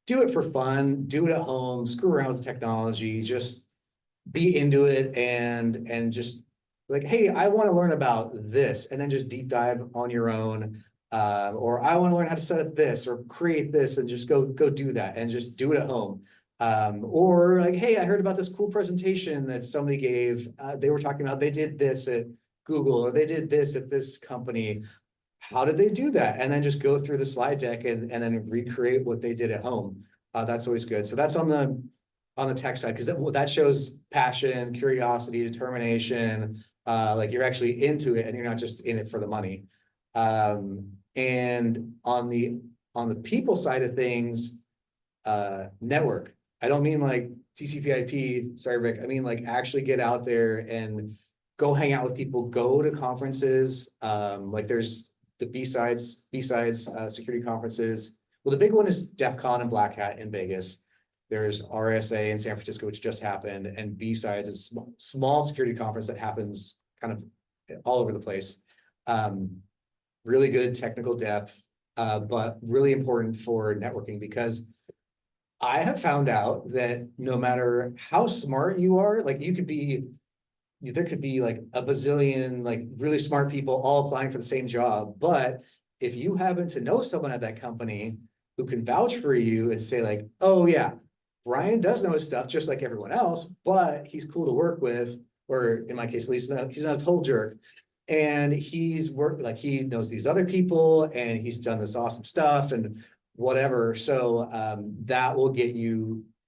do it for fun, do it at home, screw around with the technology, just be into it and just like, hey, I want to learn about this, and then just deep dive on your own. Or I want to learn how to set up this or create this, and just go do that and just do it at home. Or like, hey, I heard about this cool presentation that somebody gave. They were talking about they did this at Google or they did this at this company. How did they do that? And then just go through the slide deck and then recreate what they did at home. That's always good. So that's on the tech side, because that shows passion, curiosity, determination. Like you're actually into it and you're not just in it for the money. And on the people side of things, network. I don't mean like TCP/IP, sorry, Rick. I mean like actually get out there and go hang out with people, go to conferences. Like there's the B-sides security conferences. Well, the big one is DEF CON and Black Hat in Vegas. There's RSA in San Francisco, which just happened, and B-sides is a small security conference that happens kind of all over the place. Really good technical depth, but really important for networking, because I have found out that no matter how smart you are, like there could be like a bazillion like really smart people all applying for the same job. But if you happen to know someone at that company who can vouch for you and say like, oh yeah, Bryan does know his stuff just like everyone else, but he's cool to work with, or in my case, at least he's not a total jerk. And he's worked, like he knows these other people and he's done this awesome stuff and whatever. So that will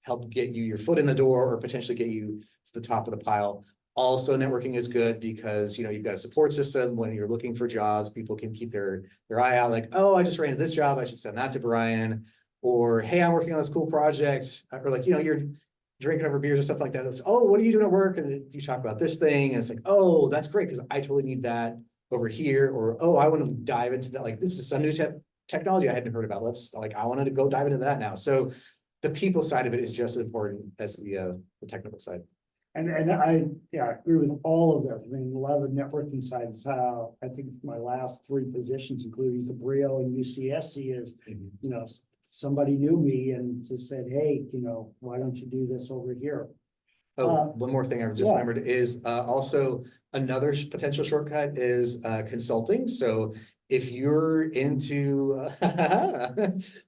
help get you your foot in the door or potentially get you to the top of the pile. Also, networking is good because, you've got a support system when you're looking for jobs. People can keep their eye out like, oh, I just ran into this job, I should send that to Bryan. Or, hey, I'm working on this cool project. Or like, you're drinking over beers or stuff like that. It's, oh, what are you doing at work? And you talk about this thing. And it's like, oh, that's great, because I totally need that over here. Or, oh, I want to dive into that. Like, this is some new technology I hadn't heard about. I wanted to go dive into that now. So the people side of it is just as important as the technical side. And I agree with all of that. I mean, a lot of the networking side is how I think my last 3 positions, including the Brio and UCSC, is, somebody knew me and just said, hey, why don't you do this over here? Oh, one more thing I just remembered is also another potential shortcut is consulting. So if you're into,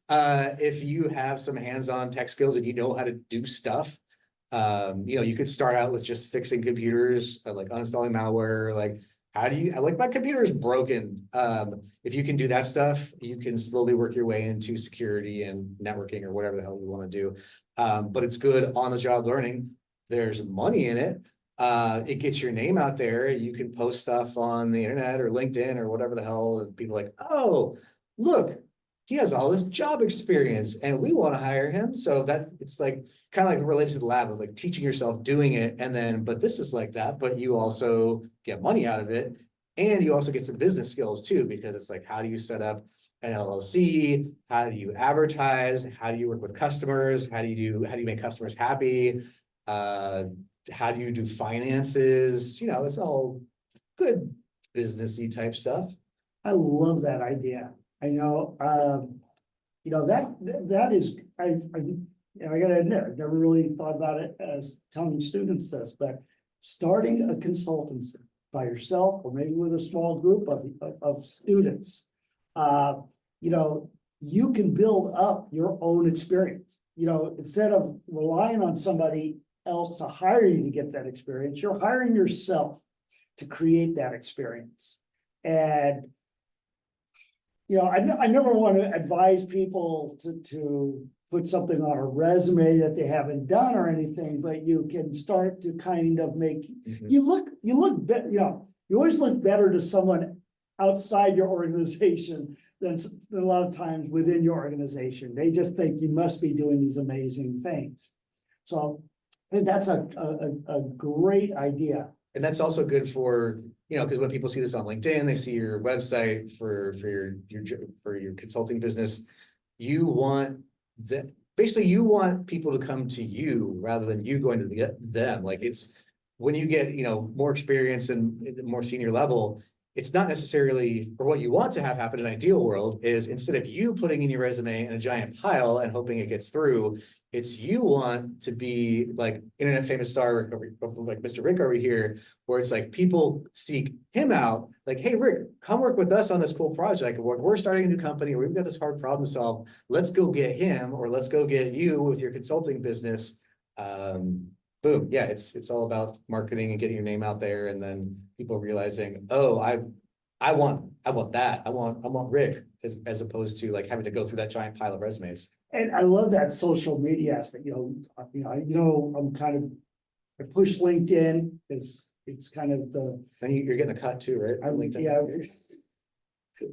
if you have some hands-on tech skills and you know how to do stuff, you could start out with just fixing computers, like uninstalling malware, like my computer is broken. If you can do that stuff, you can slowly work your way into security and networking or whatever the hell you want to do. But it's good on the job learning. There's money in it. It gets your name out there. You can post stuff on the internet or LinkedIn or whatever the hell, and people are like, oh, look, he has all this job experience and we want to hire him. So it's like kind of like related to the lab of like teaching yourself doing it. And then, but this is like that, but you also get money out of it. And you also get some business skills too, because it's like, how do you set up an LLC? How do you advertise? How do you work with customers? How do you make customers happy? How do you do finances? It's all good businessy type stuff. I love that idea. I know, that is, I gotta admit, I've never really thought about it as telling students this, but starting a consultancy by yourself or maybe with a small group of students, you can build up your own experience. instead of relying on somebody else to hire you to get that experience, you're hiring yourself to create that experience. And, I never want to advise people to put something on a resume that they haven't done or anything, but you can start to kind of make, you look better, you always look better to someone outside your organization than a lot of times within your organization. They just think you must be doing these amazing things. So I think that's a great idea. And that's also good for, because when people see this on LinkedIn, they see your website for your consulting business. You want that, basically you want people to come to you rather than you going to them. Like, it's when you get, more experience and more senior level, it's not necessarily, or what you want to have happen in an ideal world is, instead of you putting in your resume in a giant pile and hoping it gets through, it's you want to be like internet famous star like Mr. Rick over here, where it's like people seek him out, like, hey Rick, come work with us on this cool project. We're starting a new company, we've got this hard problem to solve. Let's go get him, or let's go get you with your consulting business. Boom. Yeah, it's all about marketing and getting your name out there, and then people realizing, oh, I want that. I want Rick, as opposed to like having to go through that giant pile of resumes. And I love that social media aspect. I'm kind of, I push LinkedIn because it's kind of the. And you're getting a cut too, right? I'm, LinkedIn. yeah.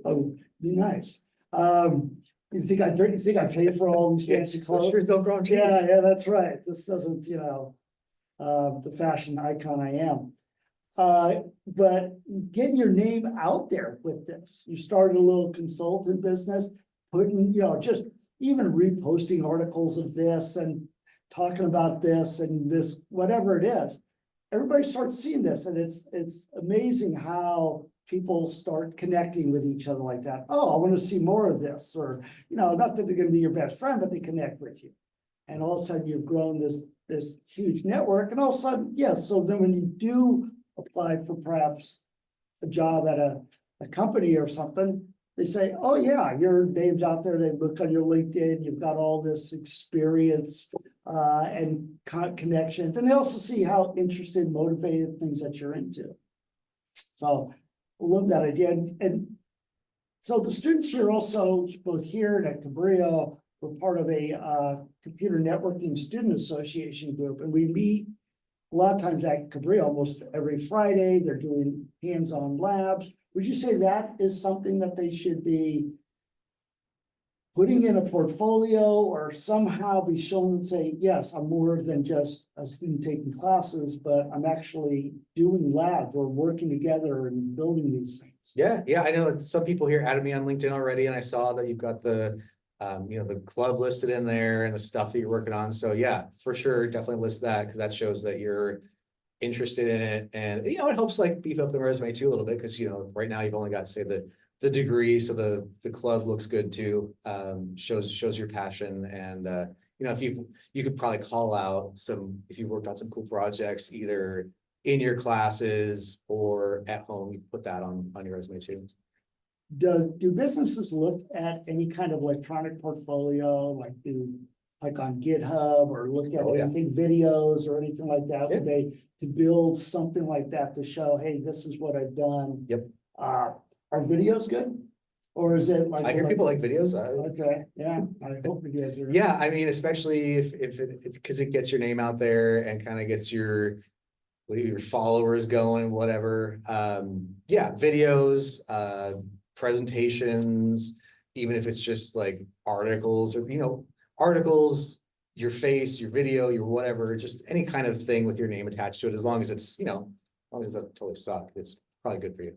Oh, be nice. You think I pay for all these fancy clothes? Yeah, that's right. This doesn't, the fashion icon I am. But getting your name out there with this, you started a little consultant business, putting, just even reposting articles of this and talking about this and this, whatever it is. Everybody starts seeing this, and it's amazing how people start connecting with each other like that. Oh, I want to see more of this, or, not that they're going to be your best friend, but they connect with you. And all of a sudden you've grown this huge network, and all of a sudden, yes. So then when you do apply for perhaps a job at a company or something, they say, oh yeah, your name's out there. They look on your LinkedIn, you've got all this experience and connections. And they also see how interested, motivated things that you're into. So I love that idea. And so the students here also, both here and at Cabrillo, we're part of a computer networking student association group, and we meet a lot of times at Cabrillo almost every Friday. They're doing hands-on labs. Would you say that is something that they should be putting in a portfolio, or somehow be shown and say, yes, I'm more than just a student taking classes, but I'm actually doing labs or working together and building these things? Yeah, I know some people here added me on LinkedIn already, and I saw that you've got the the club listed in there and the stuff that you're working on. So yeah, for sure, definitely list that, because that shows that you're interested in it. And it helps like beef up the resume too a little bit, because right now you've only got, say, the degree, so the club looks good too. Shows your passion. And if you could probably call out if you worked on some cool projects either in your classes or at home, you put that on your resume too. Do businesses look at any kind of electronic portfolio, like on GitHub, or look at anything, videos or anything like that? Yeah. Would they, to build something like that to show, hey, this is what I've done? Yep. Are videos good? Or is it like? I hear people like videos. Okay, yeah, I hope videos are. Yeah, I mean, especially if it's because it gets your name out there and kind of gets your followers going, whatever. Yeah, videos, presentations, even if it's just like articles, or articles, your face, your video, your whatever, just any kind of thing with your name attached to it, as long as it's as long as it doesn't totally suck, it's probably good for you.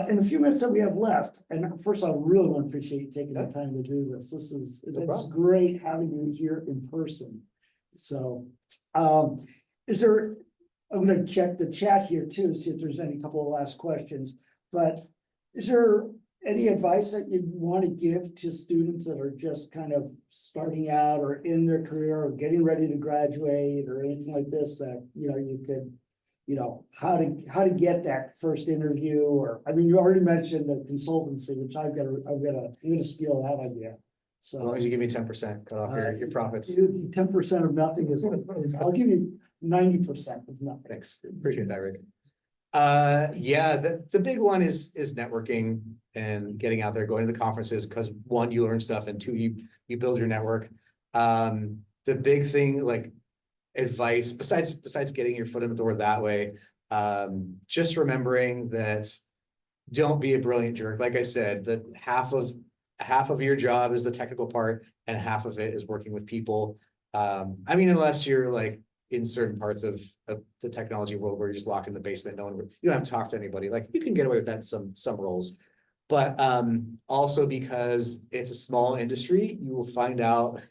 In a few minutes that we have left, and first I really want to appreciate you taking the time to do this. It's great having you here in person. So is there, I'm going to check the chat here too, see if there's any couple of last questions, but is there any advice that you want to give to students that are just kind of starting out or in their career or getting ready to graduate or anything like this, that you could, how to get that first interview? Or, I mean, you already mentioned the consultancy, which I've got a skill that idea. As long So as you give me 10% cut off your profits. 10% of nothing is, I'll give you 90% of nothing. Thanks, appreciate that, Rick. Yeah, the big one is networking and getting out there, going to the conferences, because one, you learn stuff, and two, you build your network. The big thing, like advice, besides getting your foot in the door that way, just remembering that don't be a brilliant jerk. Like I said, that half of your job is the technical part, and half of it is working with people. I mean, unless you're like in certain parts of the technology world where you're just locked in the basement, you don't have to talk to anybody. Like, you can get away with that in some roles. But also because it's a small industry, you will find out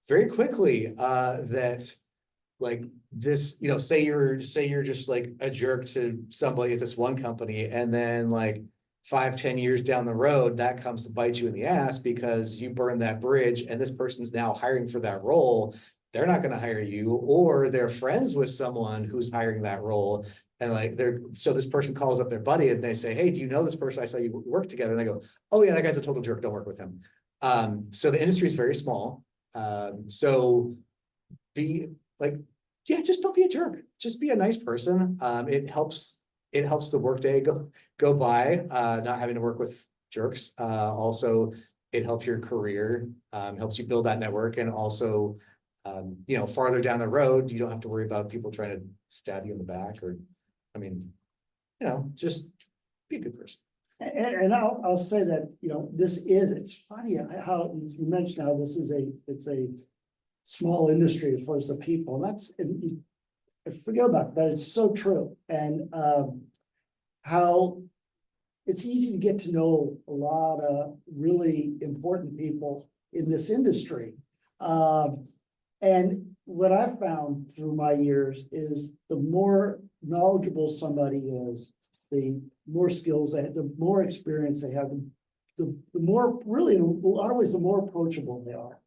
very quickly that like this, say you're just like a jerk to somebody at this one company, and then like 5-10 years down the road, that comes to bite you in the ass because you burned that bridge, and this person's now hiring for that role. They're not going to hire you, or they're friends with someone who's hiring that role. And like so this person calls up their buddy and they say, hey, do you know this person? I saw you work together. And they go, oh yeah, that guy's a total jerk. Don't work with him. So the industry is very small. So be like, yeah, just don't be a jerk. Just be a nice person. It helps the workday go by, not having to work with jerks. Also, it helps your career, helps you build that network, and also, farther down the road, you don't have to worry about people trying to stab you in the back, or, I mean, just be a good person. And I'll say that, it's funny how you mentioned how it's a small industry as far as the people, and I forget about it, but it's so true. And how it's easy to get to know a lot of really important people in this industry. And what I've found through my years is the more knowledgeable somebody is, the more skills they have, the more experience they have, the more, really, in a lot of ways, the more approachable they are.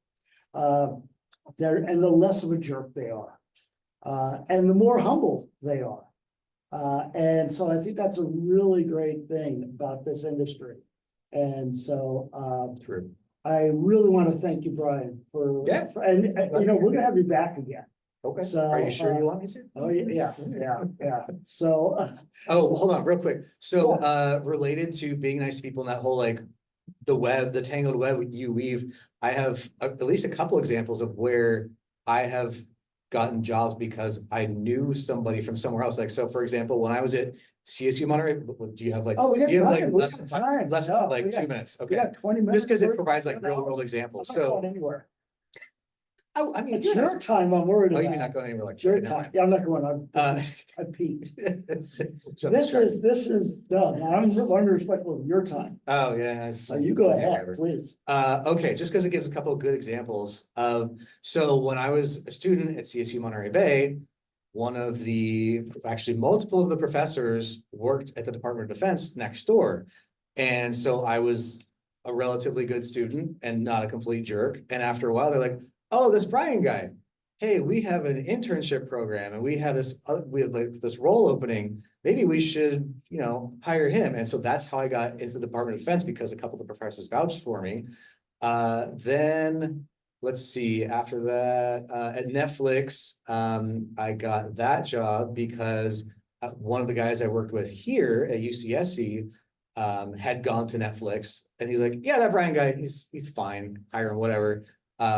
And the less of a jerk they are. And the more humble they are. And so I think that's a really great thing about this industry. And so True. I really want to thank you, Bryan, and we're gonna have you back again. Okay. So, are you sure you want me to? Oh yeah. So oh, hold on real quick. So related to being nice to people and that whole like the tangled web you weave, I have at least a couple examples of where I have gotten jobs because I knew somebody from somewhere else. Like, so for example, when I was at CSU Monterey, do you have like, we got you have like time. less than time. less than like 2 minutes? We Okay. got 20 minutes. Just because it provides like real world examples. I'm not So going anywhere. I mean, It's your time. I'm worried about. Oh, you're not going anywhere like your that. time. Yeah, I'm not going. I peaked. This This is done. I'm respectful of your time. Oh yeah. You go ahead, please. Okay, just because it gives a couple of good examples. So when I was a student at CSU Monterey Bay, actually multiple of the professors worked at the Department of Defense next door. And so I was a relatively good student and not a complete jerk. And after a while, they're like, oh, this Bryan guy, hey, we have an internship program and we have this role opening. Maybe we should, hire him. And so that's how I got into the Department of Defense, because a couple of the professors vouched for me. Then let's see, after that, at Netflix, I got that job because one of the guys I worked with here at UCSC had gone to Netflix, and he's like, yeah, that Bryan guy, he's fine, hire him, whatever.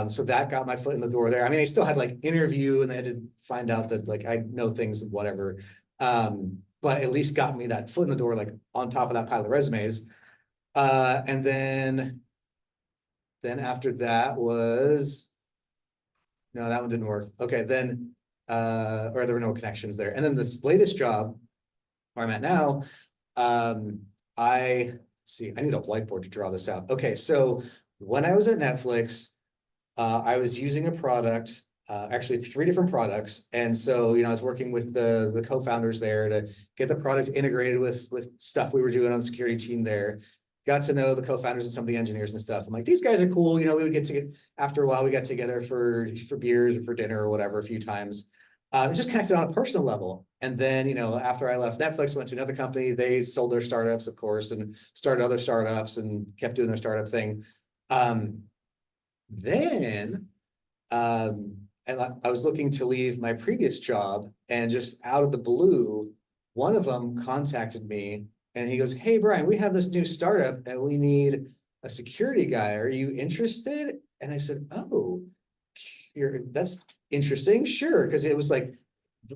So that got my foot in the door there. I mean, I still had like interview, and they had to find out that like I know things, whatever. But at least got me that foot in the door, like on top of that pile of resumes. And then after that was, no, that one didn't work. Okay, then, or there were no connections there. And then this latest job where I'm at now, let's see, I need a whiteboard to draw this out. Okay, so when I was at Netflix, I was using a product, actually 3 different products. And so, I was working with the co-founders there to get the product integrated with stuff we were doing on the security team there. Got to know the co-founders and some of the engineers and stuff. I'm like, these guys are cool. We would after a while, we got together for beers or for dinner or whatever a few times. It's just connected on a personal level. And then, after I left Netflix, went to another company. They sold their startups, of course, and started other startups and kept doing their startup thing. Then, and I was looking to leave my previous job, and just out of the blue, one of them contacted me and he goes, "Hey, Bryan, we have this new startup and we need a security guy. Are you interested?" And I said, "Oh, that's interesting. Sure." Because it was like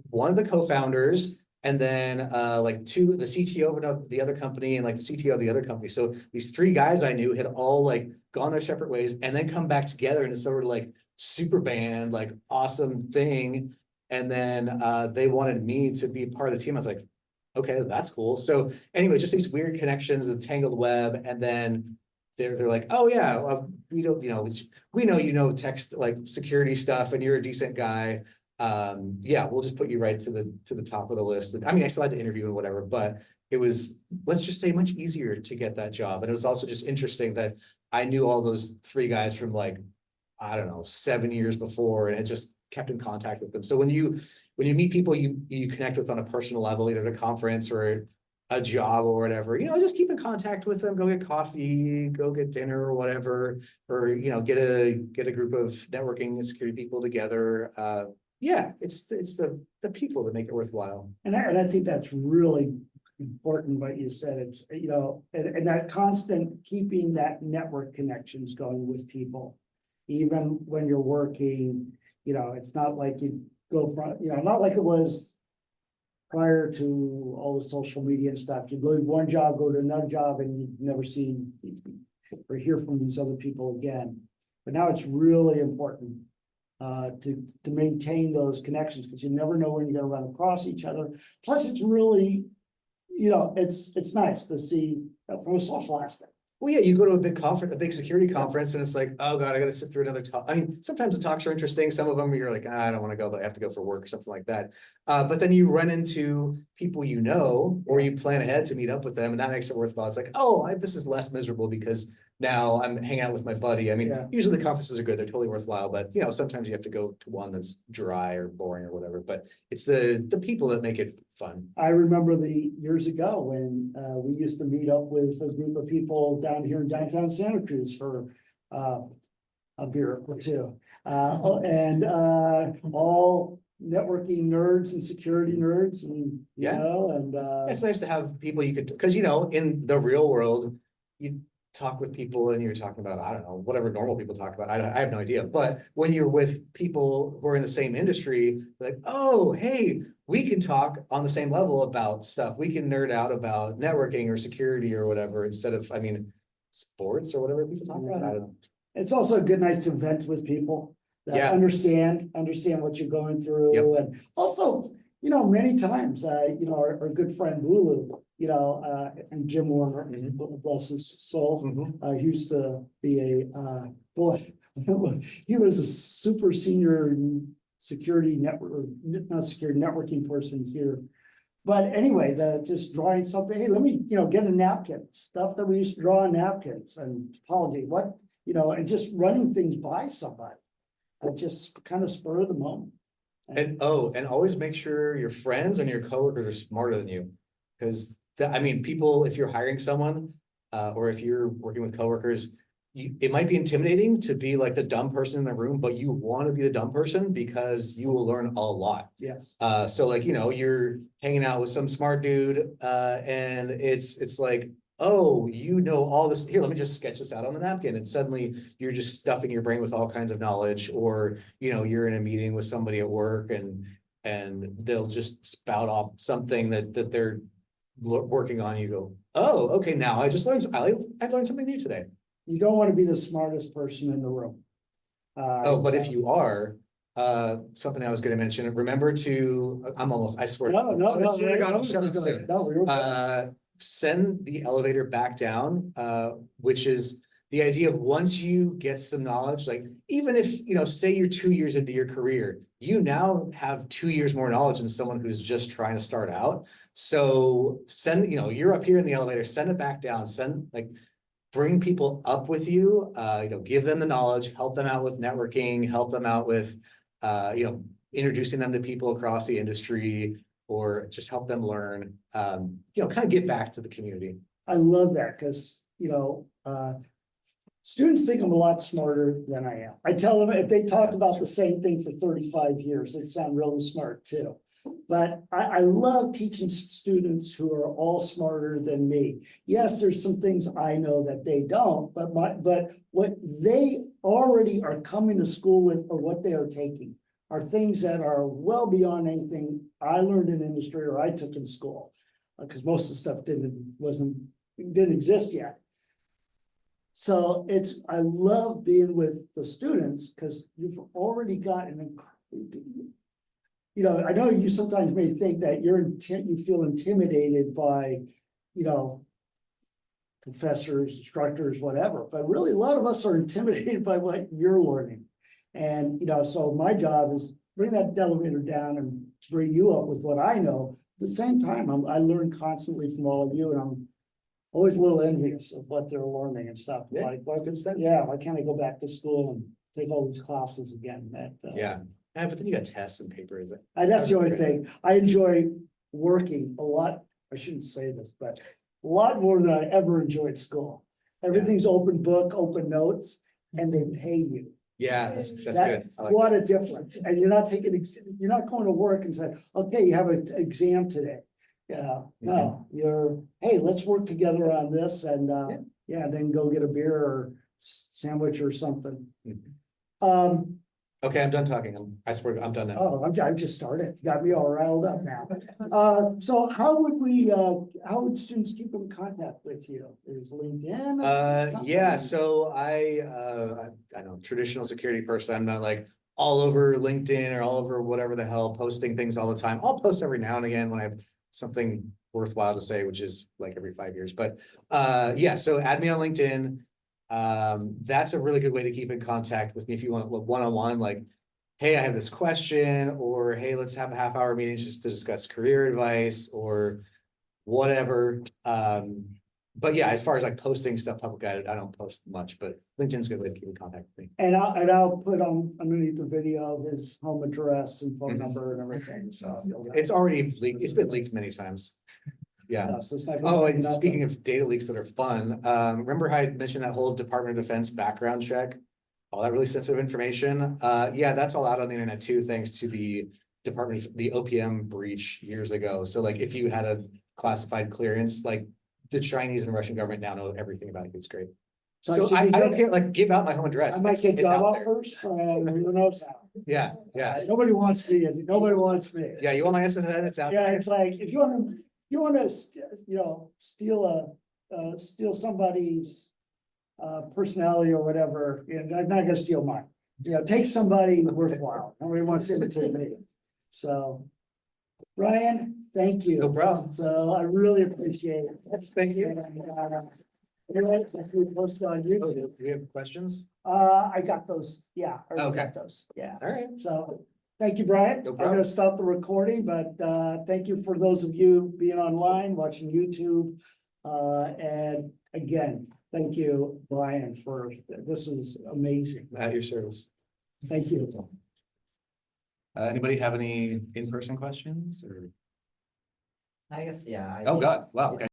one of the co-founders, and then like the CTO of the other company, and like the CTO of the other company. So these three guys I knew had all like gone their separate ways and then come back together in a sort of like super band, like awesome thing. And then they wanted me to be part of the team. I was like, okay, that's cool. So anyway, just these weird connections, the tangled web, and then they're like, "Oh yeah, we don't, we know text like security stuff, and you're a decent guy. Yeah, we'll just put you right to the top of the list." And I mean, I still had to interview and whatever, but it was, let's just say, much easier to get that job. And it was also just interesting that I knew all those three guys from like, I don't know, 7 years before, and had just kept in contact with them. So when you meet people you connect with on a personal level, either at a conference or a job or whatever, just keep in contact with them, go get coffee, go get dinner or whatever, or get a group of networking and security people together. Yeah, it's the people that make it worthwhile. And I think that's really important what you said. It's, and that constant keeping that network connections going with people, even when you're working, it's not like you go from, not like it was prior to all the social media and stuff. You'd leave one job, go to another job, and you'd never see or hear from these other people again. But now it's really important to maintain those connections, because you never know when you're going to run across each other. Plus, it's really, it's nice to see from a social aspect. Well, yeah, you go to a big conference, a big security conference, and it's like, oh God, I got to sit through another talk. I mean, sometimes the talks are interesting. Some of them you're like, I don't want to go, but I have to go for work or something like that. But then you run into people or you plan ahead to meet up with them, and that makes it worthwhile. It's like, oh, this is less miserable because now I'm hanging out with my buddy. I mean, usually the conferences are good; they're totally worthwhile. But sometimes you have to go to one that's dry or boring or whatever. But it's the people that make it fun. I remember the years ago when we used to meet up with a group of people down here in downtown Santa Cruz for a beer or two, and all networking nerds and security nerds, and it's nice to have people you could, because in the real world you talk with people and you're talking about, I don't know, whatever normal people talk about. I have no idea. But when you're with people who are in the same industry, like, oh, hey, we can talk on the same level about stuff. We can nerd out about networking or security or whatever, instead of, sports or whatever people talk about. I don't know. It's also a good night to vent with people that understand what you're going through. And also, many times, our good friend Bulu, and Jim Warner, bless his soul, he used to be he was a super senior security networking person here. But anyway, just drawing something, hey, let me, get a napkin, stuff that we used to draw on napkins, and topology, and just running things by somebody. Just kind of spur of the moment. And always make sure your friends and your coworkers are smarter than you. Because people, if you're hiring someone, or if you're working with coworkers, it might be intimidating to be like the dumb person in the room, but you want to be the dumb person because you will learn a lot. Yes. So like, you're hanging out with some smart dude, and it's like, oh, all this. Here, let me just sketch this out on the napkin. And suddenly you're just stuffing your brain with all kinds of knowledge. Or, you're in a meeting with somebody at work, and they'll just spout off something that they're working on. You go, oh, okay, now I learned something new today. You don't want to be the smartest person in the room. But if you are, something I was going to mention, remember to, I swear. I swear to God, I'll shut up soon. Send the elevator back down, which is the idea of, once you get some knowledge, like even if, say you're 2 years into your career, you now have 2 years more knowledge than someone who's just trying to start out. So you're up here in the elevator, send it back down, bring people up with you, give them the knowledge, help them out with networking, help them out with, introducing them to people across the industry, or just help them learn, kind of give back to the community. I love that, because, students think I'm a lot smarter than I am. I tell them if they talked about the same thing for 35 years, they'd sound really smart too. But I love teaching students who are all smarter than me. Yes, there's some things I know that they don't, but what they already are coming to school with or what they are taking are things that are well beyond anything I learned in industry or I took in school. Because most of the stuff didn't exist yet. So I love being with the students because you've already got I know you sometimes may think that you feel intimidated by, professors, instructors, whatever, but really a lot of us are intimidated by what you're learning. And, so my job is bring that elevator down and bring you up with what I know. At the same time, I learn constantly from all of you, and I'm always a little envious of what they're learning and stuff. Yeah, Like, that's good stuff. why can't I go back to school and take all these classes again? Yeah, but then you got tests and papers. That's the only thing. I enjoy working a lot. I shouldn't say this, but a lot more than I ever enjoyed school. Everything's open book, open notes, and they pay you. Yeah, that's good. I like What a difference. And you're not going to work and say, okay, you have an exam today. No, hey, let's work together on this and, then go get a beer or sandwich or something. Okay, I'm done talking. I swear, I'm done now. Oh, I've just started. You got me all riled up now. So how would students keep in contact with you? Is LinkedIn? Yeah, so I don't know, traditional security person. I'm not like all over LinkedIn or all over whatever the hell posting things all the time. I'll post every now and again when I have something worthwhile to say, which is like every 5 years. But so add me on LinkedIn. That's a really good way to keep in contact with me if you want one-on-one, like, hey, I have this question, or hey, let's have a half-hour meeting just to discuss career advice or whatever. But yeah, as far as like posting stuff public, I don't post much, but LinkedIn's a good way to keep in contact with me. And I'll put on underneath the video his home address and phone number and everything. So it's already leaked. It's been leaked many times. Yeah. Oh, and speaking of data leaks that are fun, remember how I mentioned that whole Department of Defense background check? All that really sensitive information. Yeah, that's all out on the internet too, thanks to the OPM breach years ago. So like if you had a classified clearance, like the Chinese and Russian government now know everything about you. It's great. So I don't care, like give out my home address. I might get job offers, who knows how. Yeah. Nobody wants me, and nobody wants me. Yeah, you want my SSN? It's out. Yeah, it's like if you want to steal somebody's personality or whatever, I'm not gonna steal mine. Take somebody worthwhile. Nobody wants to imitate me. So, Bryan, thank you. No problem. So I really appreciate it. Thank you. Let's do a post on YouTube. Do we have questions? I got those. Yeah, I already Okay. got those. Yeah. All right. So, thank you, Bryan. No I'm problem. gonna stop the recording, but thank you for those of you being online, watching YouTube. And again, thank you, Bryan, this was amazing. At your service. Thank you. Anybody have any in-person questions or? I guess, yeah. Oh, God. Wow. Okay.